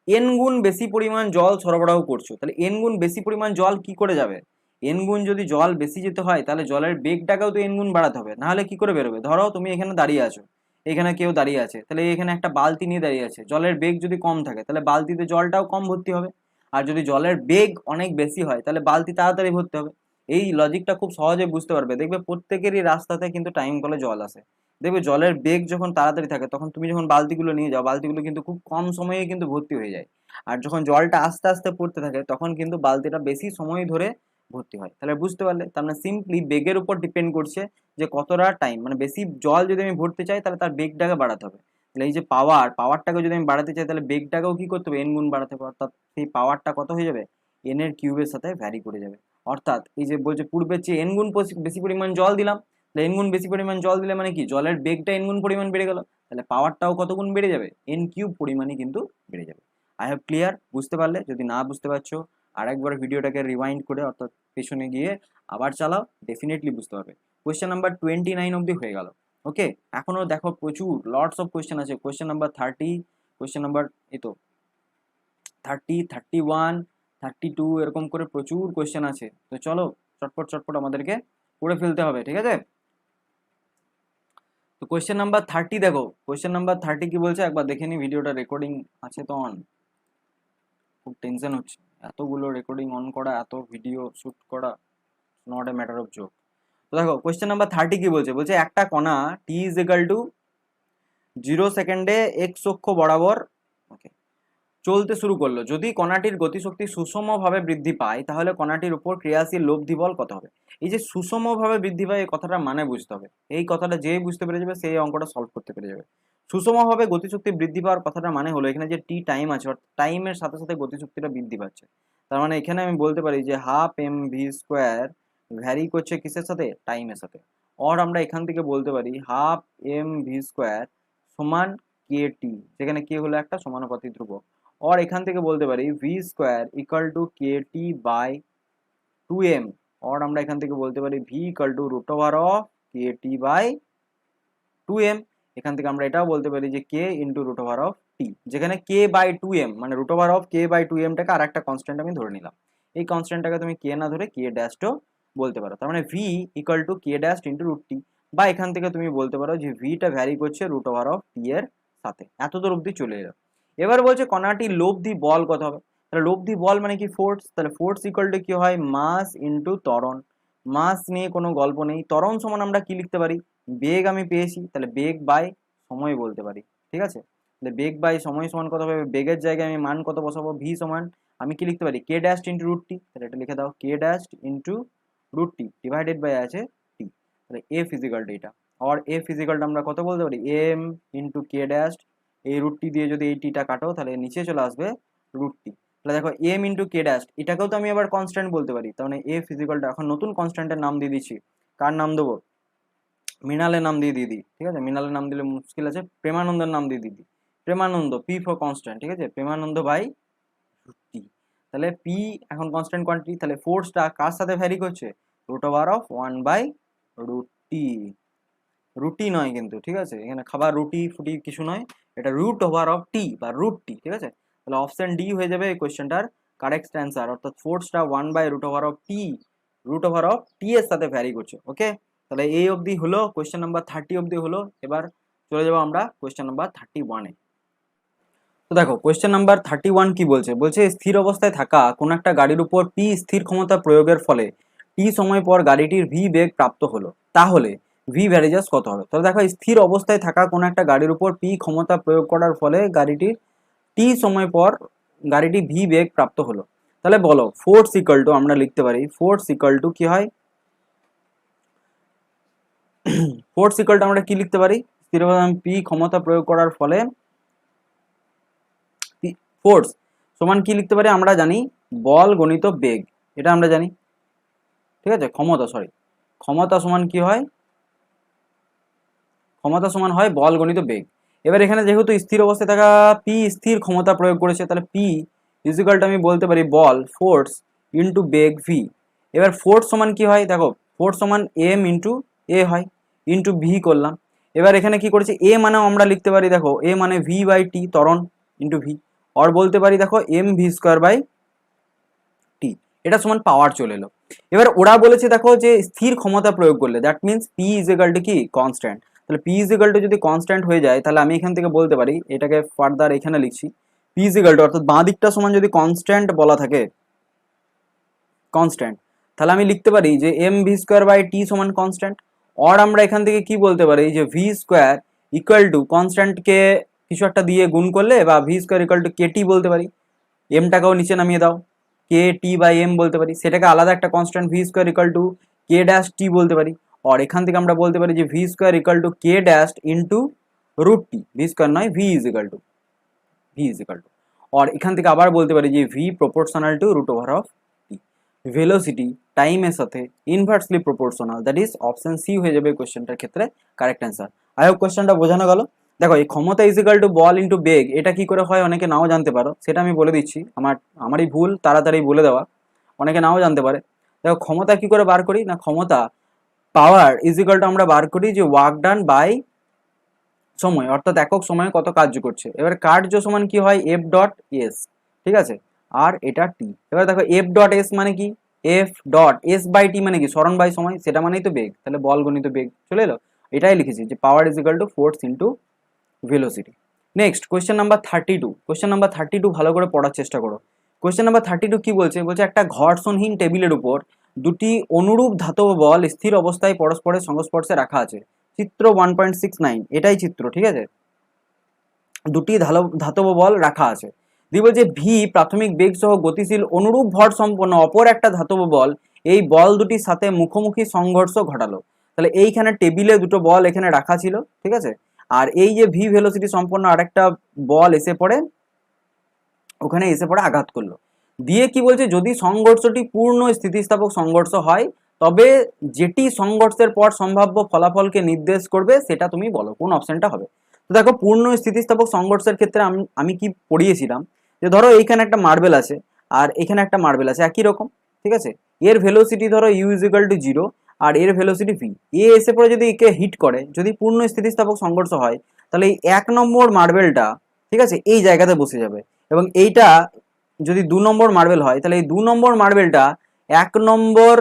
এন গুণ বেশি পরিমাণ জল সরবরাহ করছো, তাহলে এন গুণ বেশি পরিমাণ জল কি করে যাবে, এন গুণ যদি জল বেশি যেতে হয় তাহলে জলের বেগটাকেও তো এন গুণ বাড়াতে হবে, নাহলে কি করে বেরোবে। ধরো তুমি এখানে দাঁড়িয়ে আছো, এখানে কেউ দাঁড়িয়ে আছে, তাহলে এখানে একটা বালতি নিয়ে দাঁড়িয়ে আছে, জলের বেগ যদি কম থাকে তাহলে বালতিতে জলটাও কম ভর্তি হবে, আর যদি জলের বেগ অনেক বেশি হয় তাহলে বালতি তাড়াতাড়ি ভর্তি হবে। এই লজিকটা খুব সহজে বুঝতে পারবে, দেখবে প্রত্যেকেরই রাস্তাতে কিন্তু টাইম কলে জল আসে, দেখবে জলের বেগ যখন তাড়াতাড়ি থাকে তখন তুমি যখন বালতিগুলো নিয়ে যাও বালতিগুলো কিন্তু খুব কম সময়ে কিন্তু ভর্তি হয়ে যায়, আর যখন জলটা আস্তে আস্তে পড়তে থাকে তখন কিন্তু বালতিটা বেশি সময় ধরে ভর্তি হয়। তাহলে বুঝতে পারলে, তার মানে সিম্পলি বেগের উপর ডিপেন্ড করছে যে কতটা টাইম, মানে বেশি জল যদি আমি ভরতে চাই তাহলে তার বেগটাকে বাড়াতে হবে। তাহলে এই যে পাওয়ারটাকে যদি আমি বাড়াতে চাই তাহলে বেগটাকেও কি করতে হবে, এন গুণ বাড়াতে হবে, অর্থাৎ সেই পাওয়ারটা কত হয়ে যাবে, এন এর কিউবের সাথে ভ্যারি করে যাবে। অর্থাৎ এই যে বলছে পূর্বের চেয়ে এন গুণ বেশি পরিমাণ জল দিলাম, এন গুণ বেশি পরিমাণ জল দিলে মানে কি জলের বেগটা এন গুণ পরিমাণ বেড়ে গেল, তাহলে পাওয়ারটাও কত গুণ বেড়ে যাবে, এন কিউব পরিমাণই কিন্তু বেড়ে যাবে। আই হ্যাভ ক্লিয়ার, বুঝতে পারলে? যদি না বুঝতে পারছো আরেকবার ভিডিওটাকে রিওয়াইন্ড করে অর্থাৎ পেছনে গিয়ে আবার চালাও, ডেফিনেটলি বুঝতে পারবে। কোয়েশ্চেন নাম্বার 29 অব্দি হয়ে গেল। ওকে, এখনো দেখো প্রচুর লটস অফ কোয়েশ্চেন আছে। কোয়েশ্চেন নাম্বার 30, কোয়েশ্চেন নাম্বার এই তো 30, 31, 32 এরকম করে প্রচুর কোয়েশ্চেন আছে। তো চলো চটপট চটপট আমাদেরকে করে ফেলতে হবে, ঠিক আছে? তো কোয়েশ্চেন নাম্বার 30 দেখো, কোয়েশ্চেন নাম্বার 30 কি বলছে একবার দেখে নি, ভিডিওটা রেকর্ডিং আছে তো অন, খুব টেনশন হচ্ছে, এতগুলো রেকর্ডিং অন করা, এত ভিডিও শুট করা, not a matter of joke. তো দেখো কোয়েশ্চেন নাম্বার 30 কি বলছে, বলছে একটা কণা টি ইজ ইকাল টু 0 সেকেন্ডে এক্স অক্ষ বরাবর ওকে চলতে শুরু করলো, যদি কণাটির গতিশক্তি সুষমভাবে বৃদ্ধি পায় তাহলে কণাটির উপর ক্রিয়াশীল লব্ধি বল কত হবে। এই যে সুষমভাবে বৃদ্ধি পায় এই কথাটা মানে বুঝতে হবে, এই কথাটা যেই বুঝতে পেরে যাবে সেই অঙ্কটা সলভ করতে পেরে যাবে। সুষমভাবে গতিশক্তি বৃদ্ধি পাওয়ার কথাটা মানে হলো এখানে যে টি টাইম আছে, টাইমের সাথে সাথে গতিশক্তিটা বৃদ্ধি পাচ্ছে, তার মানে এখানে আমি বলতে পারি যে half M V square vary করছে কিসের সাথে, টাইমের সাথে। অর আমরা এখান থেকে বলতে পারি হাফ এম ভি স্কোয়ার সমান কে টি, যেখানে কে হলো একটা সমানুপাতিক ধ্রুবক। और এখান থেকে বলতে পারি V square equal to K T by 2m, और আমরা এখান থেকে বলতে পারি V equal to root over of K T by 2m। এখান থেকে আমরা এটাও বলতে পারি যে K into root over of T, যেখানে কে বাই 2m মানে root over of K by 2mটাকে আর একটা কনস্ট্যান্ট আমি ধরে নিলাম, এই কনস্ট্যান্টটাকে তুমি কে না ধরে কে ড্যাশও বলতে পারো, তার মানে V equal to K dash into root T, বা এখান থেকে তুমি বলতে পারো যে ভিটা ভ্যারি করছে রুট ওভার অফ টি এর সাথে। এতদূর অব্দি চলে এলো। এবার বলছে কণাটি লব্ধি বল কত হবে, তাহলে লব্ধি বল মানে কি ফোর্স, তাহলে ফোর্স ইকুয়াল টু কি হয় মাস ইন্টু ত্বরণ, মাস নিয়ে কোনো গল্প নেই, ত্বরণ সমান আমরা কি লিখতে পারি, বেগ আমি পেয়েছি তাহলে বেগ বাই সময় বলতে পারি, ঠিক আছে। তাহলে বেগ বাই সময় সমান কত হবে, বেগের জায়গায় আমি মান কত বসাবো, ভি সমান আমি কি লিখতে পারি K dash into root T, তাহলে এটা লিখে দাও K dash into root T divided by আছে টি, তাহলে এ ফিজিক্যাল এটা, আর এ ফিজিক্যালটা আমরা কত বলতে পারি এম ইন্টু কে ড্যাশ, এই রুটটি দিয়ে যদি এই টিটা কাটো তাহলে নিচে চলে আসবে রুটটি, তাহলে দেখো এম ইন্টু কে ড্যাশ এটাকেও তো আমি আবার কনস্ট্যান্ট বলতে পারি, তার মানে এ ফিজিক্যালটা এখন নতুন কনস্ট্যান্টের নাম দিয়ে দিচ্ছি, কার নাম দেবো, মৃণালের নাম দিয়ে দিই, ঠিক আছে, মৃণালের নাম দিলে মুশকিল আছে, প্রেমানন্দের নাম দিয়ে দিই, প্রেমানন্দ পি ফর কনস্ট্যান্ট, ঠিক আছে, প্রেমানন্দ বাই টি। তাহলে পি এখন কনস্ট্যান্ট কোয়ান্টিটি, তাহলে ফোর্সটা কার সাথে ভ্যারি করছে, root over of 1 by root T, রুটি নয় কিন্তু, ঠিক আছে, এখানে খাবার রুটি ফুটি কিছু নয়, এটা রুট ওভার অফ টি বা রুট টি, ঠিক আছে। তাহলে অপশন ডি হয়ে যাবে এই কোয়েশ্চেনটার কারেক্ট অ্যান্সার, অর্থাৎ ফোর্সটা 1 by root over of T এর সাথে ভ্যারি করছে। ওকে, তাহলে এই অবধি হলো কোয়েশ্চেন নাম্বার 30 অবধি হলো। এবার চলে যাবো আমরা কোয়েশ্চেন নাম্বার 31-এ। তো দেখো কোয়েশ্চেন নাম্বার 31 কি বলছে, বলছে স্থির অবস্থায় থাকা কোন একটা গাড়ির উপর পি স্থির ক্ষমতা প্রয়োগের ফলে টি সময় পর গাড়িটির ভি বেগ প্রাপ্ত হলো, তাহলে ভি ভ্যারিজাস কত হবে। তাহলে দেখো স্থির অবস্থায় থাকা কোন একটা গাড়ির উপর পি ক্ষমতা প্রয়োগ করার ফলে গাড়িটির টি সময় পর গাড়িটি ভি বেগ প্রাপ্ত হলো, তাহলে বলো ফোর্স ইকুয়াল টু, আমরা লিখতে পারি ফোর্স ইকুয়াল টু কি হয়, ফোর্স ইকুয়াল টু আমরা কি লিখতে পারি, স্থির পি ক্ষমতা প্রয়োগ করার ফলে ফোর্স সমান কি লিখতে পারি, আমরা জানি বল গণিত বেগ, এটা আমরা জানি, ঠিক আছে। ক্ষমতা সমান কি হয়, ক্ষমতা সমান হয় বল গণিত বেগ। এবার এখানে যেহেতু স্থির অবস্থায় থাকা পি স্থির ক্ষমতা প্রয়োগ করেছে, তাহলে পি ইজিক্যাল টু আমি বলতে পারি বল ফোর্স ইন্টু বেগ ভি। এবার ফোর্স সমান কি হয়, দেখো ফোর্স সমান এম ইন্টু এ হয়, ইন্টু ভি করলাম। এবার এখানে কি করেছে, এ মানেও আমরা লিখতে পারি, দেখো এ মানে ভি বাই টি ত্বরণ ইন্টু ভি, আর বলতে পারি দেখো এম ভি স্কোয়ার বাই টি, এটা সমান পাওয়ার চলে এলো। এবার ওরা বলেছে দেখো যে স্থির ক্ষমতা প্রয়োগ করলে that means P is equal two কি কনস্ট্যান্ট, তাহলে পি ইজ ইকাল টু যদি কনস্ট্যান্ট হয়ে যায় তাহলে আমি এখান থেকে বলতে পারি, এটাকে ফার্দার এখানে লিখছি, পি ইজ ইকাল টু অর্থাৎ বাঁ দিকটা সমান যদি কনস্ট্যান্ট বলা থাকে কনস্ট্যান্ট, তাহলে আমি লিখতে পারি যে এম ভি স্কোয়ার বাই টি সমান কনস্ট্যান্ট, আর আমরা এখান থেকে কি বলতে পারি যে ভি স্কোয়ার ইকুয়াল টু কনস্ট্যান্টকে কিছু একটা দিয়ে গুণ করলে, বা V square equal to K টি বলতে পারি, এমটাকেও নিচে নামিয়ে দাও, কে টি বাই এম বলতে পারি, সেটাকে আলাদা একটা constant V square equal to K dash T বলতে পারি, আর এখান থেকে আমরা বলতে পারি যে V square equal to K dash into root T, V square নয় ভি ইজ ইকুয়াল টু আর এখান থেকে আবার বলতে পারি যে V proportional to root over of T, velocity টাইমের সাথে inversely proportional, that is option C হয়ে যাবে কোয়েশ্চেনটার ক্ষেত্রে কারেক্ট অ্যান্সার। আই হোপ কোয়েশ্চেনটা বোঝানো গেল। দেখো এই ক্ষমতা ইজিক্যাল টু বল ইন্টু বেগ, এটা কি করে হয় অনেকে নাও জানতে পারো, সেটা আমি বলে দিচ্ছি, আমারই ভুল তাড়াতাড়ি বলে দেওয়া, অনেকে নাও জানতে পারে। দেখো ক্ষমতা কি করে বার করি না, ক্ষমতা পাওয়ার ইজিক্যাল টু আমরা বার করি যে ওয়ার্ক ডান বাই সময়, অর্থাৎ একক সময়ে কত কার্য করছে। এবার কার্য সমান কি হয় এফ ডট এস, ঠিক আছে, আর এটা টি। এবার দেখো এফ ডট এস মানে কি, F dot S by T মানে কি সরণ বাই সময়, সেটা মানেই তো বেগ, তাহলে বল গণিত বেগ চলে এলো। এটাই লিখেছি যে power is equal to force into velocity. Next question number 32, question number 32 ভালো করে পড়ার চেষ্টা করো। কোয়েশ্চেন নাম্বার 32 কি বলছে, বলছে একটা ঘর্ষণহীন টেবিলের উপর দুটি অনুরূপ ধাতব বল স্থির অবস্থায় পরস্পরের সংস্পর্শে রাখা আছে, চিত্র 1.69, এটাই চিত্র, ঠিক আছে। দুটি ধাতব বল রাখা আছে, দিয়ে বলছে ভি প্রাথমিক বেগ সহ গতিশীল অনুরূপ ভর সম্পন্ন অপর একটা ধাতব বল এই বল দুটির সাথে মুখোমুখি সংঘর্ষ ঘটালো। তাহলে এইখানে টেবিলে দুটো বল এখানে রাখা ছিল, ঠিক আছে, আর এই যে ভি ভেলোসিটি সম্পন্ন আরেকটা বল এসে পড়ে ওখানে এসে পড়ে আঘাত করলো, দিয়ে কি বলছে যদি সংঘর্ষটি পূর্ণ স্থিতিস্থাপক সংঘর্ষ হয় তবে যেটি সংঘর্ষের পর সম্ভাব্য ফলাফলকে নির্দেশ করবে সেটা তুমি বলো কোন অপশনটা হবে। তো দেখো পূর্ণ স্থিতিস্থাপক সংঘর্ষের ক্ষেত্রে আমি কি পড়িয়েছিলাম যে ধরো এইখানে একটা মার্বেল আছে আর এখানে একটা মার্বেল আছে একই রকম, ঠিক আছে, এর ভেলোসিটি ধরো ইউ ইজ ইকুয়াল টু 0 আর এর ভেলোসিটি ভি, এ এসে পড়ে যদি একে হিট করে, যদি পূর্ণ স্থিতিস্থাপক সংঘর্ষ হয় তাহলে এই 1 নম্বর মার্বেলটা, ঠিক আছে, এই জায়গাতে বসে যাবে, এবং এইটা যদি 2 নম্বর মার্বেল হয় তাহলে এই 2 নম্বর মার্বেলটা 1 নম্বর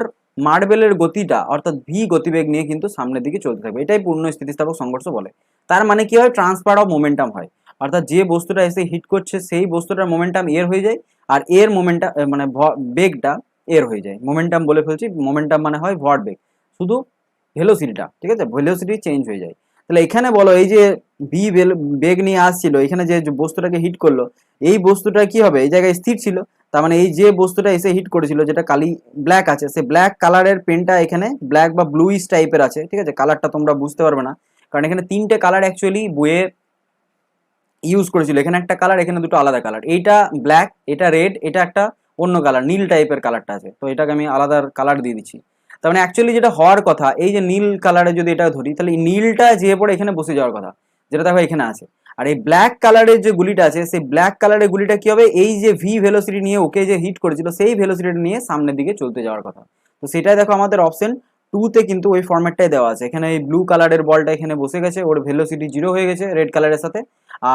মার্বেলের গতিটা অর্থাৎ ভি গতিবেগ নিয়ে কিন্তু সামনের দিকে চলতে থাকবে, এটাই পূর্ণ স্থিতিস্থাপক সংঘর্ষ বলে। তার মানে কি হয়, ট্রান্সফার অফ মোমেন্টাম হয়, অর্থাৎ যে বস্তুটা এসে হিট করছে সেই বস্তুটার মোমেন্টাম এর হয়ে যায়, আর এর মোমেন্টাম মানে বেগটা এর হয়ে যায়, মোমেন্টাম বলে ফেলছি, মোমেন্টাম মানে হয় ভর বেগ, শুধু ভেলোসিটিটা, ঠিক আছে, ভেলোসিটি চেঞ্জ হয়ে যায়। তাহলে এখানে বলো এই যে ভি বেগ নিয়ে আসছিল, এখানে যে বস্তুটাকে হিট করলো এই বস্তুটা কি হবে, এই জায়গায় স্থির ছিল, তার মানে এই যে বস্তুটা এসে হিট করেছিল যেটা কালি ব্ল্যাক আছে, সে ব্ল্যাক কালারের পেনটা এখানে ব্ল্যাক বা ব্লুইশ টাইপের আছে, ঠিক আছে, কালারটা তোমরা বুঝতে পারবে না কারণ এখানে 3টে কালার অ্যাকচুয়ালি বইয়ে ইউজ করেছিল, এখানে একটা কালার এখানে দুটো আলাদা কালার, এইটা ব্ল্যাক এটা রেড এটা একটা অন্য কালার নীল টাইপের কালারটা আছে, তো এটাকে আমি আলাদা কালার দিয়ে দিচ্ছি। তার মানে অ্যাকচুয়ালি যেটা হওয়ার কথা এই যে নীল কালারে যদি এটা ধরি তাহলে এই নীলটা যেয়ে পড়ে এখানে বসে যাওয়ার কথা, যেটা দেখো এখানে আছে, আর এই ব্ল্যাক কালারের যে গুলিটা আছে সেই ব্ল্যাক কালারের গুলিটা কি হবে, এই যে ভি ভেলোসিটি নিয়ে ওকে যে হিট করেছিল সেই ভেলোসিটি নিয়ে সামনের দিকে চলতে যাওয়ার কথা। তো সেটাই দেখো আমাদের অপশন 2 কিন্তু ওই ফরম্যাটটাই দেওয়া আছে, এখানে এই ব্লু কালারের বলটা এখানে বসে গেছে, ওর ভেলোসিটি 0 হয়ে গেছে রেড কালারের সাথে,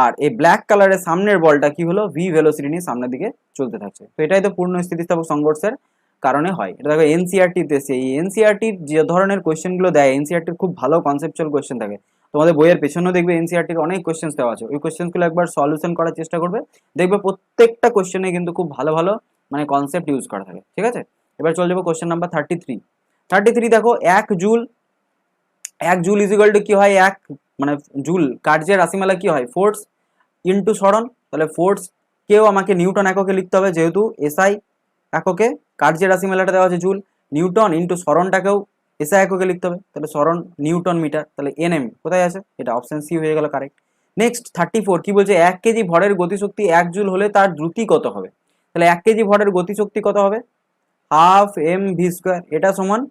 আর এই ব্ল্যাক কালারের সামনের বলটা কি হলো ভি ভেলোসিটি নিয়ে সামনের দিকে চলতে থাকছে। তো এটাই তো পূর্ণ স্থিতিস্থাপক সংঘর্ষের কারণে হয়। এটা দেখো এনসিআরটিতে এই এনসিআরটির যে ধরনের কোয়েশ্চেনগুলো দেয় এনসিআরটির খুব ভালো কনসেপচুয়াল কোয়েশ্চেন থাকে, তোমাদের বইয়ের পেছনেও দেখবে এনসিইআরটির অনেক কোশ্চেন দেওয়া আছে, ওই কোশ্চেনগুলো একবার সলিউশন করার চেষ্টা করবে, দেখবে প্রত্যেকটা কোশ্চেনে কিন্তু খুব ভালো ভালো মানে কনসেপ্ট ইউজ করা থাকে। ঠিক আছে, এবার চলে যাবো কোশ্চেন নাম্বার 33। দেখো 1 জুল ইজিক্যাল টু কি হয়, এক মানে জুল কার্যের রাশিমালা কি হয়, ফোর্স ইন্টু সরণ। তাহলে ফোর্স কেও আমাকে নিউটন এককে লিখতে হবে, যেহেতু এসআই এককে, কার্যের রাশিমালাটা দেওয়া আছে জুল, নিউটন ইন্টু সরণটাকেও এসআই এককে লিখতে হবে, তাহলে সরণ নিউটন মিটার, তাহলে এনএম কোথায় আছে, এটা অপশন সি হয়ে গেল কারেক্ট। নেক্সট 34 কি বলছে, 1 কেজি ভরের গতিশক্তি 1 জুল হলে তার দ্রুতি কত হবে। তাহলে 1 কেজি ভরের গতিশক্তি কত হবে, হাফ এম ভি স্কোয়ার, এটা সমান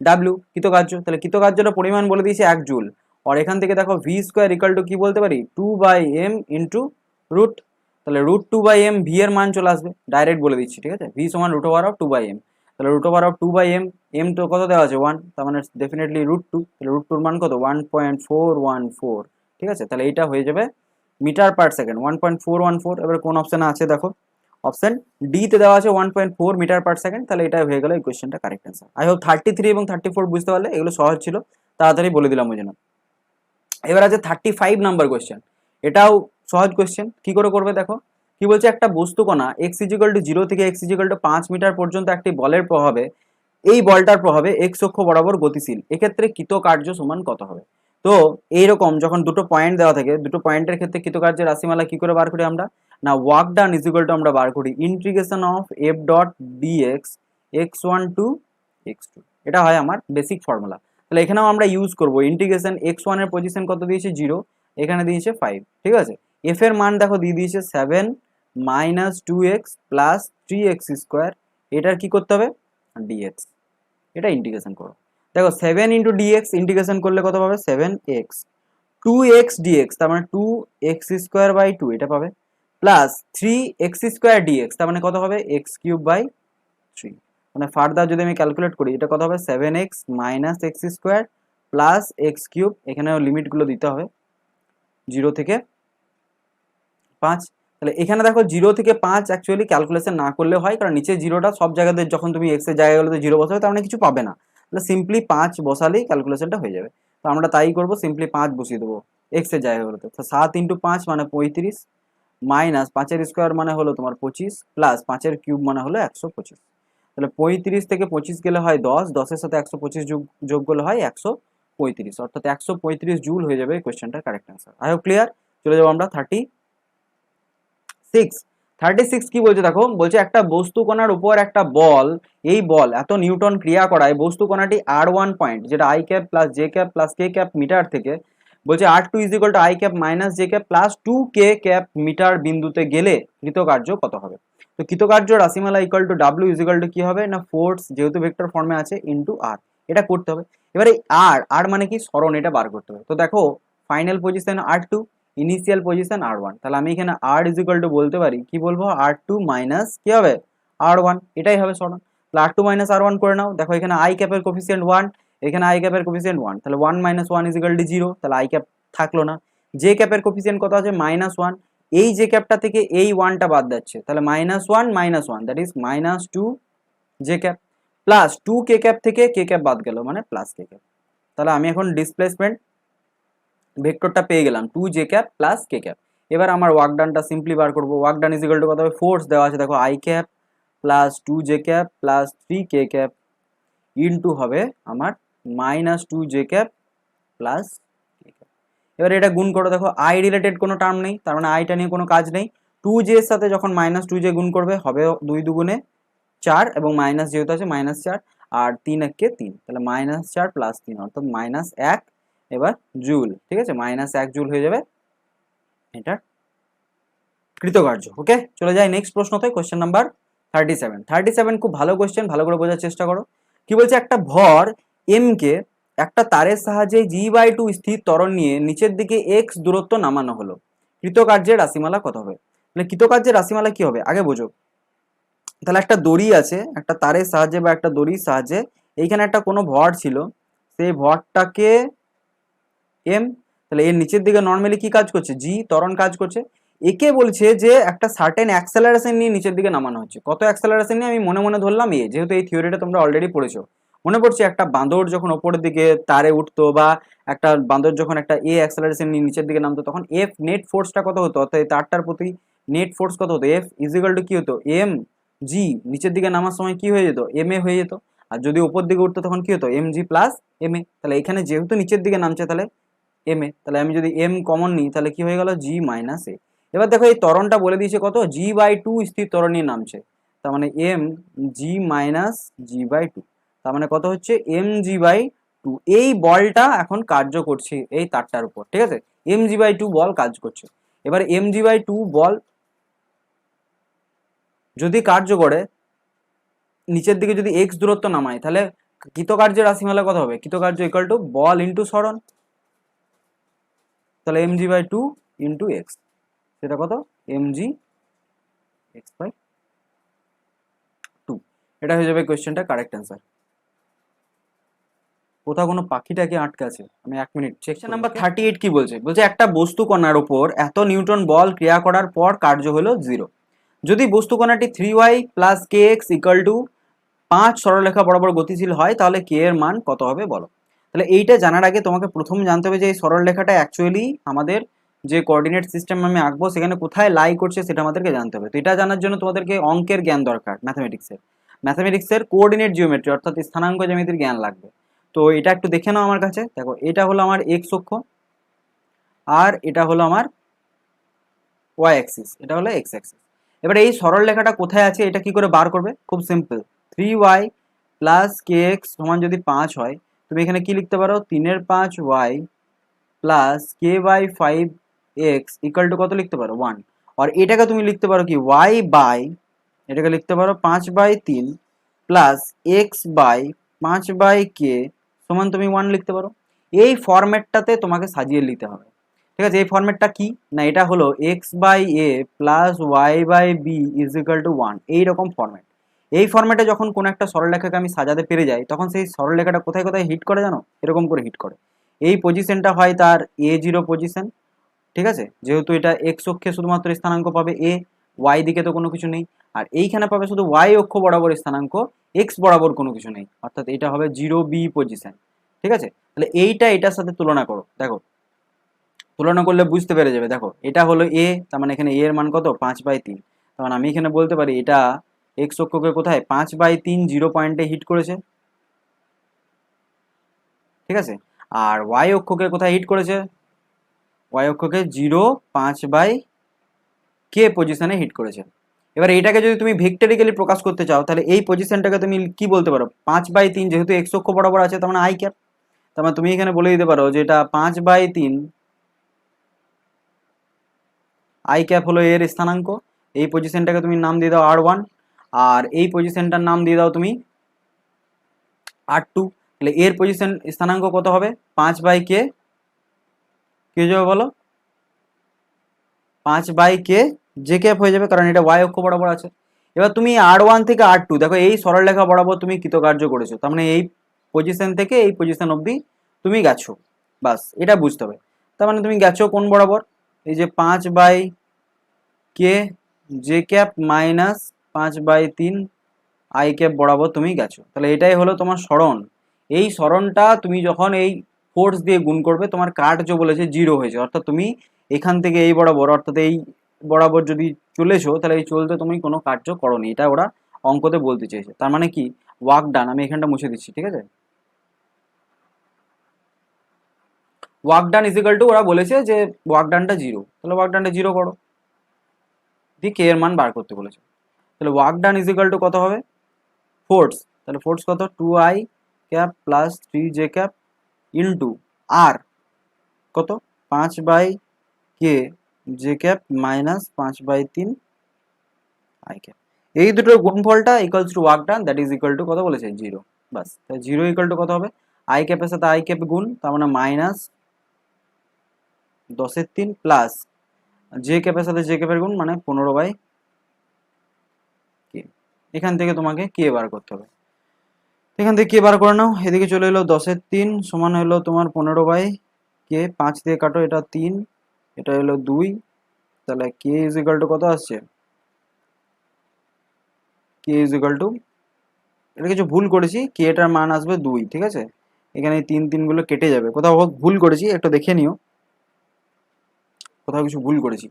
ডাব্লিউ কৃতকার্য, তাহলে কৃতকার্যটা পরিমাণ বলে দিয়েছে 1 জুল। আর এখান থেকে দেখো ভি স্কোয়ার ইকাল টু কি বলতে পারি, 2/m ইন্টু রুট, তাহলে রুট 2/m ভি এর মান চলে আসবে, ডাইরেক্ট বলে দিচ্ছি। ঠিক আছে, ভি সমান √2/m, তাহলে √2/m, এম তো কত দেওয়া আছে 1, তার মানে ডেফিনেটলি √2, তাহলে √2 মান কত 1.414। ঠিক আছে, তাহলে এইটা হয়ে যাবে মিটার পার সেকেন্ড 1.414। এবার কোন অপশানে আছে দেখো, অপশন ডি তে দেওয়া আছে 1.4 মিটার পার সেকেন্ড, তাহলে এটা হয়ে গেল এই কোশ্চেনটা কারেক্ট অ্যান্সার। আই হোপ 33 এবং 34 বুঝতে পারলে, এগুলো সহজ ছিল, তাড়াতাড়ি বলে দিলাম ওই জন্য। এবার আছে 35 নাম্বার কোশ্চেন, এটাও সহজ কোশ্চেন, কি করে করবে দেখো, কি বলছে, একটা বস্তু কণা x ইজিক্যাল টু 0 থেকে x ইজিক্যাল টু 5 মিটার পর্যন্ত একটি বলের প্রভাবে, এই বলটার প্রভাবে x অক্ষ বরাবর গতিশীল, এক্ষেত্রে কৃতকার্য সমান কত হবে। তো এইরকম যখন দুটো পয়েন্ট দেওয়া থাকে, দুটো পয়েন্টের ক্ষেত্রে কৃতকার্যের রাশিমালা কি করে বার করি আমরা, না work done is equal to আমরা বার করি integration of F dot DX x1 to x2, এটা হয় আমার বেসিক ফর্মুলা। তাহলে এখানেও আমরা ইউজ করবো ইন্টিগ্রেশন, x1 এর পজিশন কত দিয়েছে 0, এখানে দিয়েছে 5। ঠিক আছে, এফ এর মান দেখো দিয়ে দিয়েছে 7 minus 2x plus 3x square, এটার কি করতে হবে dx, এটা ইন্টিগ্রেশন করো। দেখো 7 ইন্টু ডিএক্স ইন্টিগ্রেশন করলে কত পাবে 7x, 2x dx তার মানে 2x স্কোয়ার বাই 2 এটা পাবে, প্লাস 3x স্কোয়ার dx তার মানে কত হবে x কিউব বাই 3, মানে ফার্দার যদি আমি ক্যালকুলেট করি এটা কত হবে 7x minus x square plus x cube, এখানেও লিমিটগুলো দিতে হবে 0 থেকে 5। তাহলে এখানে দেখো 0 থেকে 5 অ্যাকচুয়ালি ক্যালকুলেশন না করলে হয়, কারণ নিচে জিরোটা সব জায়গাতে যখন তুমি এক্স এর জায়গাগুলোতে 0 বসাবে তার মানে কিছু পাবে না, তাহলে সিম্পলি 5 বসালেই ক্যালকুলেশনটা হয়ে যাবে। তো আমরা তাই করবো, সিম্পলি 5 বসিয়ে দেবো এক্স এর জায়গাগুলোতে। তো 7 ইন্টু 5 মানে 35, মাইনাস 5 এর স্কোয়ার মানে হলো তোমার 25, প্লাস 5 এর কিউব মানে হলো 125। তাহলে 35 থেকে 25 গেলে হয় 10, 10 এর সাথে 125 যোগ করলে হয় 135, অর্থাৎ 135 জুল হয়ে যাবে এই কোয়েশ্চেনটার correct answer. I hope clear. চলে যাবো আমরা 36 কি বলছে দেখো, বলছে একটা বস্তু কণার উপর একটা বল, এই বল এত নিউটন ক্রিয়া করায় বস্তু কণাটি r1 পয়েন্ট, যেটা i cap plus j cap plus k cap meter থেকে, বলছে r2 is equal to i cap minus j cap plus 2k cap meter বিন্দুতে গেলে কৃতকার্য কত হবে। তো কৃতকার্য রাশিমালা equal to w is equal to কি হবে না ফোর্স, যেহেতু ভেক্টর ফর্মে আছে, ইন্টু r, এটা করতে হবে। এবারে r মানে কি সরণ, এটা বার করতে হবে। তো দেখো final position r2, initial position r1, তাহলে আমি এখানে r ইজ ইকুয়াল টু বলতে পারি কি বলবো r2 মাইনাস কি হবে r1, এটাই হবে সরণ। তাহলে r2 মাইনাস r1 করে নাও, দেখো এখানে i ক্যাপের কোফিসিয়েন্ট 1, এখানে i ক্যাপের কোফিসিয়েন্ট 1, তাহলে 1 মাইনাস 1 ইজ ইকুয়াল টু 0, তাহলে i ক্যাপ থাকলো না। j ক্যাপের কোফিসিয়েন্ট কত আছে -1, এই j ক্যাপটা থেকে এই 1টা বাদ যাচ্ছে, তাহলে -1 that is -2 j cap, plus 2 k cap থেকে k ক্যাপ বাদ গেল মানে প্লাস k ক্যাপ। তাহলে আমি এখন ডিসপ্লেসমেন্ট ভেক্টরটা পেয়ে গেলাম 2 j cap plus k cap. এবার আমার ওয়ার্ক ডানটা সিম্পলি বার করবো, work done is equal to কত হবে, ফোর্স দেওয়া আছে দেখো i cap plus 2 j cap plus 3 k cap into হবে আমার -2 j cap plus k cap. এবার এটা গুণ করো, দেখো i রিলেটেড কোনো টার্ম নেই, তার মানে আইটা নিয়ে কোনো কাজ নেই। 2j এর সাথে যখন -2j গুণ করবে হবে 2 দুগুণে 4 এবং মাইনাস যেহেতু আছে -4, আর 3 একে 3, তাহলে -4 প্লাস 3 অর্থাৎ -1 এবার জুল। ঠিক আছে, -1 জুল হয়ে যাবে এটা কৃতকার্য। ওকে, চলে যাই নেক্সট প্রশ্নতে, কোশ্চেন নাম্বার 37 খুব ভালো কোশ্চেন, ভালো করে বোঝার চেষ্টা করো। কি বলছে, একটা ভর m কে একটা তারের সাহায্যে g/2 স্থির ত্বরণ নিয়ে নিচের দিকে x দূরত্ব নামানো হলো, কৃতকার্যের রাশিমালা কত হবে। তাহলে কৃতকার্যের রাশিমালা কি হবে আগে বোঝো। তাহলে একটা দড়ি আছে, একটা তারের সাহায্যে বা একটা দড়ির সাহায্যে এইখানে একটা কোনো ভর ছিল, সেই ভরটাকে m, তাহলে এর নিচের দিকে নর্মালি কি কাজ করছে, g ত্বরণ কাজ করছে। একে বলছে যে একটা সার্টেন অ্যাক্সেলারেশন নিয়ে নিচের দিকে নামানো হচ্ছে, কত অ্যাক্সেলারেশন নিয়ে আমি মনে মনে ধরলাম যেহেতু এই থিওরিটা তোমরা অলরেডি পড়েছো, মনে পড়ছে একটা বাঁদর যখন ওপরের দিকে তারে উঠতো, বা একটা বাঁদর যখন একটা অ্যাক্সেলারেশন নিয়ে নিচের দিকে নামতো, তখন এফ নেট ফোর্সটা কত হতো, অর্থাৎ এই তারটার প্রতি নেট ফোর্স কত হতো, এফ ইজিক্যাল টু কি হতো, এম জি, নিচের দিকে নামার সময় কি হয়ে যেত, এম এ হয়ে যেত। আর যদি উপর দিকে উঠতো তখন কি হতো, M G plus M A. তাহলে এখানে যেহেতু নিচের দিকে নামছে তাহলে এম এ, তাহলে আমি যদি এম কমন নিই তাহলে কি হয়ে গেল, জি মাইনাস এ। এবার দেখো এই ত্বরণটা বলে দিয়েছে কত, জি বাই টু স্থির ত্বরণ নিয়ে নামছে, তার মানে M G minus G by two, তার মানে কত হচ্ছে এম জি বাই টু। এই বলটা এখন কার্য করছে এই তারটার উপর, ঠিক আছে, এম জি বাই টু বল কাজ করছে। এবার এম জি বাই টু বল যদি কার্য করে নিচের দিকে যদি এক্স দূরত্ব নামায়, তাহলে কৃতকার্যের রাশিমালা কত হবে, কৃতকার্য ইকুয়াল টু বল ইন্টু সরণ, তাহলে M G by two into X, সেটা কত, M G X by two. এটা হয়ে যাবে কোয়েশ্চেনটা কারেক্ট অ্যান্সার। কোথাও কোনো পাখিটাকে আটকে আছে, আমি 1 মিনিট চেক। নাম্বার 38 কি বলছে, বলছে একটা বস্তু কণার উপর এত নিউটন বল ক্রিয়া করার পর কার্য হলো 0। যদি বস্তু কণাটি 3y plus K x equal to 5 সরলরেখা বরাবর গতিশীল হয়, তাহলে কে এর মান কত হবে বলো। তাহলে এইটা জানার আগে তোমাকে প্রথম জানতে হবে যে এই সরলরেখাটা অ্যাকচুয়ালি আমাদের যে কোঅর্ডিনেট সিস্টেম আমি আঁকবো সেখানে কোথায় লাই করছে সেটা আমাদেরকে জানতে হবে। তো এটা জানার জন্য তোমাদেরকে অঙ্কের জ্ঞান দরকার, ম্যাথমেটিক্সের কোঅর্ডিনেট জিওমেট্রি অর্থাৎ স্থানাঙ্ক জ্যামিতির জ্ঞান লাগবে। তো এটা একটু দেখে নাও আমার কাছে, দেখো এটা হলো আমার এক্স অক্ষ, আর এটা হলো আমার ওয়াই অ্যাক্সিস, এটা হলো এক্স অ্যাক্সিস। এবার এই সরল রেখাটা কোথায় আছে এটা কি করে বার করবে, খুব সিম্পল, 3y প্লাস কে এক্স সমান যদি 5 হয়, তুমি এখানে কি লিখতে পারো, 3/5y plus K by 5x equal to কত লিখতে পারো, 1। আর এটাকে তুমি লিখতে পারো কি, y বাই, এটাকে লিখতে পারো 5/3 প্লাস এক্স বাই 5/k সমান তুমি 1 লিখতে পারো। এই ফরম্যাটটাতে তোমাকে সাজিয়ে নিতে হবে, ঠিক আছে। এই ফরম্যাটটা কি না, এটা হলো X by A plus Y by B is equal to 1, এইরকম ফরম্যাট। এই ফরম্যাটে যখন কোনো একটা সরলরেখাকে আমি সাজাতে পেরে যাই, তখন সেই সরলরেখাটা কোথায় কোথায় হিট করে জানো, এরকম করে হিট করে। এই পজিশনটা হয় তার a0 পজিশন, ঠিক আছে, যেহেতু এটা এক্স অক্ষে শুধুমাত্র স্থানাঙ্ক পাবে এ, ওয়াই দিকে তো কোনো কিছু নেই। আর এইখানে পাবে শুধু ওয়াই অক্ষ বরাবর স্থানাঙ্ক, এক্স বরাবর কোনো কিছু নেই, অর্থাৎ এটা হবে 0b পজিশন, ঠিক আছে। তাহলে এইটা এটার সাথে তুলনা করো, দেখো তুলনা করলে বুঝতে পেরে যাবে। দেখো এটা হলো এ, তার মানে এখানে এ এর মান কত, 5/3, তার মানে আমি এখানে বলতে পারি এটা এক্স অক্ষকে কোথায় 5/3 জিরো পয়েন্টে হিট করেছে, ঠিক আছে। আর ওয়াই অক্ষকে কোথায় হিট করেছে, ওয়াই অক্ষকে 0.5/k পজিশনে হিট করেছে। এবার এইটাকে যদি তুমি ভেক্টরিক্যালি প্রকাশ করতে চাও, তাহলে এই পজিশনটাকে তুমি কি বলতে পারো, 5/3, যেহেতু এক্স অক্ষ বরাবর আছে তার মানে আই ক্যাপ, তার মানে তুমি এখানে বলে দিতে পারো যে এটা 5/3 আই ক্যাপ হলো এর স্থানাঙ্ক। এই পজিশনটাকে তুমি নাম দিয়ে দাও r1, আর এই পজিশনটার নাম দিয়ে দাও তুমি r2। তাহলে এর পজিশন স্থানাঙ্ক কত হবে, 5/k, কি হয়ে যাবে বলো, 5/k জে ক্যাপ হয়ে যাবে, কারণ এটা ওয়াই অক্ষ বরাবর আছে। এবার তুমি r1 থেকে r2, দেখো এই সরলরেখা বরাবর তুমি কৃতকার্য করেছো, তার মানে এই পজিশন থেকে এই পজিশন অবধি তুমি গেছো, বাস এটা বুঝতে হবে। তার মানে তুমি গেছো কোন বরাবর, এই যে 5/k J cap minus 5/3 I cap বরাবর তুমি গেছো। তাহলে এটাই হলো তোমার সরণ। এই সরণটা তুমি যখন এই ফোর্স দিয়ে গুণ করবে, তোমার কার্য বলেছে 0 হয়েছে, অর্থাৎ তুমি এখান থেকে এই বরাবর, অর্থাৎ এই বরাবর যদি চলেছো, তাহলে এই চলতে তুমি কোনো কার্য করোনি, এটা ওরা অঙ্কতে বলতে চেয়েছে। তার মানে কি, ওয়ার্ক ডান, আমি এখানটা মুছে দিচ্ছি, ঠিক আছে, work done is equal two, ওরা বলেছে যে ওয়ার্ক ডানটা 0, তাহলে ওয়ার্ক ডানটা 0 করো, দিয়ে কে এর মান বার করতে বলেছে। তাহলে work done is equal to কত হবে, ফোর্স, তাহলে ফোর্স কত, 2i cap plus 3j cap into R কত, 5/k J cap minus 5/3 I cap. এই দুটোর গুণফলটা equals to work done, that is equal to কত বলেছে, 0। বাস, তাহলে 0 ইকুয়াল টু কত হবে, আই ক্যাপের সাথে আই ক্যাপ গুণ, তার মানে মাইনাস 10/3 প্লাস জে ক্যাপের সাথে জে ক্যাপের গুণ, মানে 15/k। এখান থেকে তোমাকে কে বার করতে হবে, এখান থেকে কে বার করে নাও, এদিকে চলে এলো 10/3 সমান হলো তোমার 15/k, 5 দিয়ে কাটো, এটা 3, এটা হলো 2, তাহলে কে ইজ ইকাল টু কত আসছে, কে ইজ ইকাল টু এটা কিছু ভুল করেছি, কে এটার মান আসবে 2, ঠিক আছে। এখানে এই 3 গুলো কেটে যাবে, কোথাও ভুল করেছি একটু দেখে নিও, কোথাও কিছু ভুল করেছি,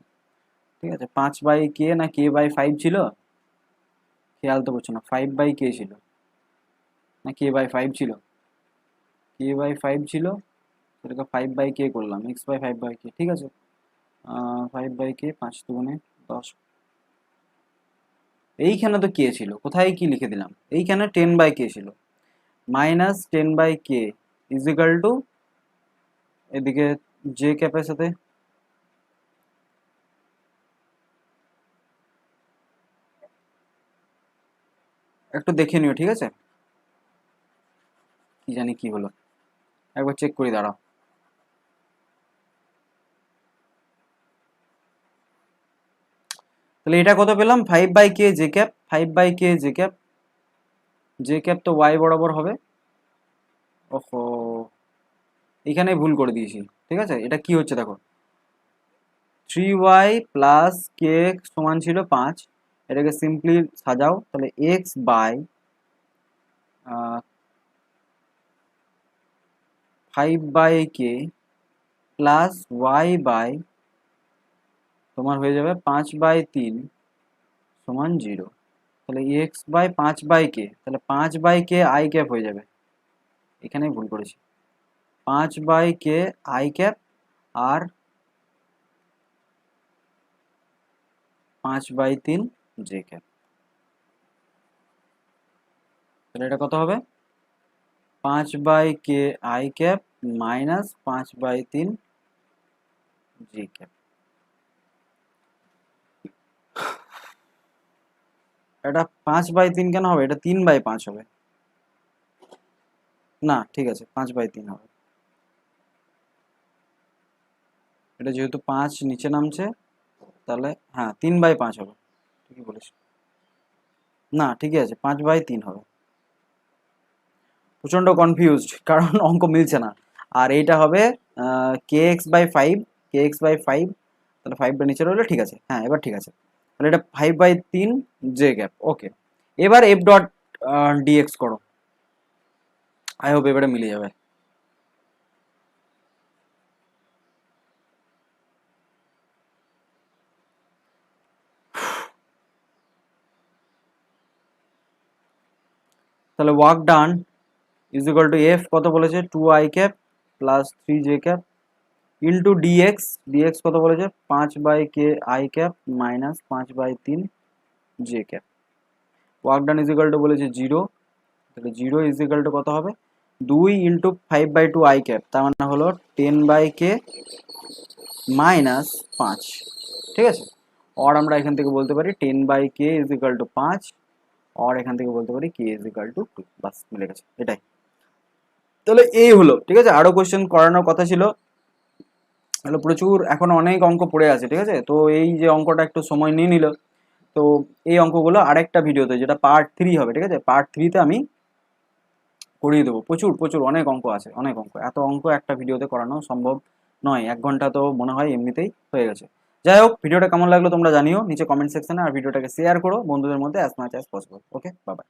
ঠিক আছে। 5/k না k/5 ছিল, খেয়াল তো করছো না, 5/k ছিল না k/5 ছিল, k/5 ছিল, সেটাকে 5/k করলাম, x/5/k, ঠিক আছে। 5/k, 5×2 = 10। এইখানে তো কে ছিল, কোথায় কি লিখে দিলাম, এইখানে 10/k ছিল, -10/k ইজ ইকাল টু, এদিকে জে ক্যাপের সাথে একটু দেখে নিও, ঠিক আছে। কি জানি কি হলো, একবার চেক করি, দাঁড়াও। তাহলে এটা কত পেলাম, 5/k J cap, 5/k J cap, J cap তো ওয়াই বরাবর হবে। ওহো, এখানে ভুল করে দিয়েছি, ঠিক আছে। এটা কি হচ্ছে দেখো, 3y প্লাস কে সমান ছিল 5, এটাকে সিম্পলি সাজাও, তাহলে x/5/k প্লাস y/ তোমার হয়ে যাবে 5/3 সমান 0। তাহলে x/5/k, তাহলে 5/k আই ক্যাপ হয়ে যাবে, এখানেই ভুল করেছি, 5/k আই ক্যাপ আর 5/3 জে ক্যাপ। তাহলে এটা কত হবে, 5/k I cap minus 5/3 J cap. এটা 5/3 কেন হবে, এটা 3/5 হবে না, ঠিক আছে 5/3 হবে, এটা যেহেতু 5 নিচে নামছে, তাহলে হ্যাঁ 3/5 হবে, ঠিকই বলিস, না ঠিকই আছে 5/3 হবে। প্রচন্ড কনফিউজড, কারণ অঙ্ক মিলছে না। আর এইটা হবে kx/5, kx/5, তাহলে 5টা নিচে রইলো, ঠিক আছে, হ্যাঁ এবার ঠিক আছে। তাহলে এটা 5/3 জে গ্যাপ, ওকে। এবার এফ ডট ডিএক্স করো, আই হোপ এবারে মিলে যাবে। তাহলে work done is equal to F কত বলেছে, 2i cap plus 3j cap into DX, DX কত বলেছে 5/k I cap minus 5/3 J cap. Work done is equal to বলেছে 0, তাহলে 0 ইজ ইকুয়াল টু কত হবে, 2 ইন্টু 5/2 আই ক্যাপ, তার মানে হলো 10/k মাইনাস 5, ঠিক আছে। আর আমরা এখান থেকে বলতে পারি 10/k ইজ ইকুয়াল টু 5, আর এখান থেকে বলতে পারি k ইজ ইকুয়াল টু 2, বাস মিলে গেছে, এটাই। তাহলে এই হলো, ঠিক আছে। আরো কোশ্চেন করানোর কথা ছিল, হলো প্রচুর, এখন অনেক অঙ্ক পড়ে আছে, ঠিক আছে। তো এই যে অঙ্কটা একটু সময় নিয়ে নিল, তো এই অঙ্কগুলো আরেকটা ভিডিওতে, যেটা পার্ট 3 হবে, ঠিক আছে, পার্ট 3তে আমি করিয়ে দেবো। প্রচুর প্রচুর অনেক অঙ্ক আছে, অনেক অঙ্ক, এত অঙ্ক একটা ভিডিওতে করানো সম্ভব নয়, 1 ঘন্টা তো মনে হয় এমনিতেই হয়ে গেছে। যাই হোক, ভিডিওটা কেমন লাগলো তোমরা জানিও নিচে কমেন্ট সেকশনে, আর ভিডিওটাকে শেয়ার করো বন্ধুদের মধ্যে অ্যাজ মাচ অ্যাজ পসিবল। ওকে, বাই বাই।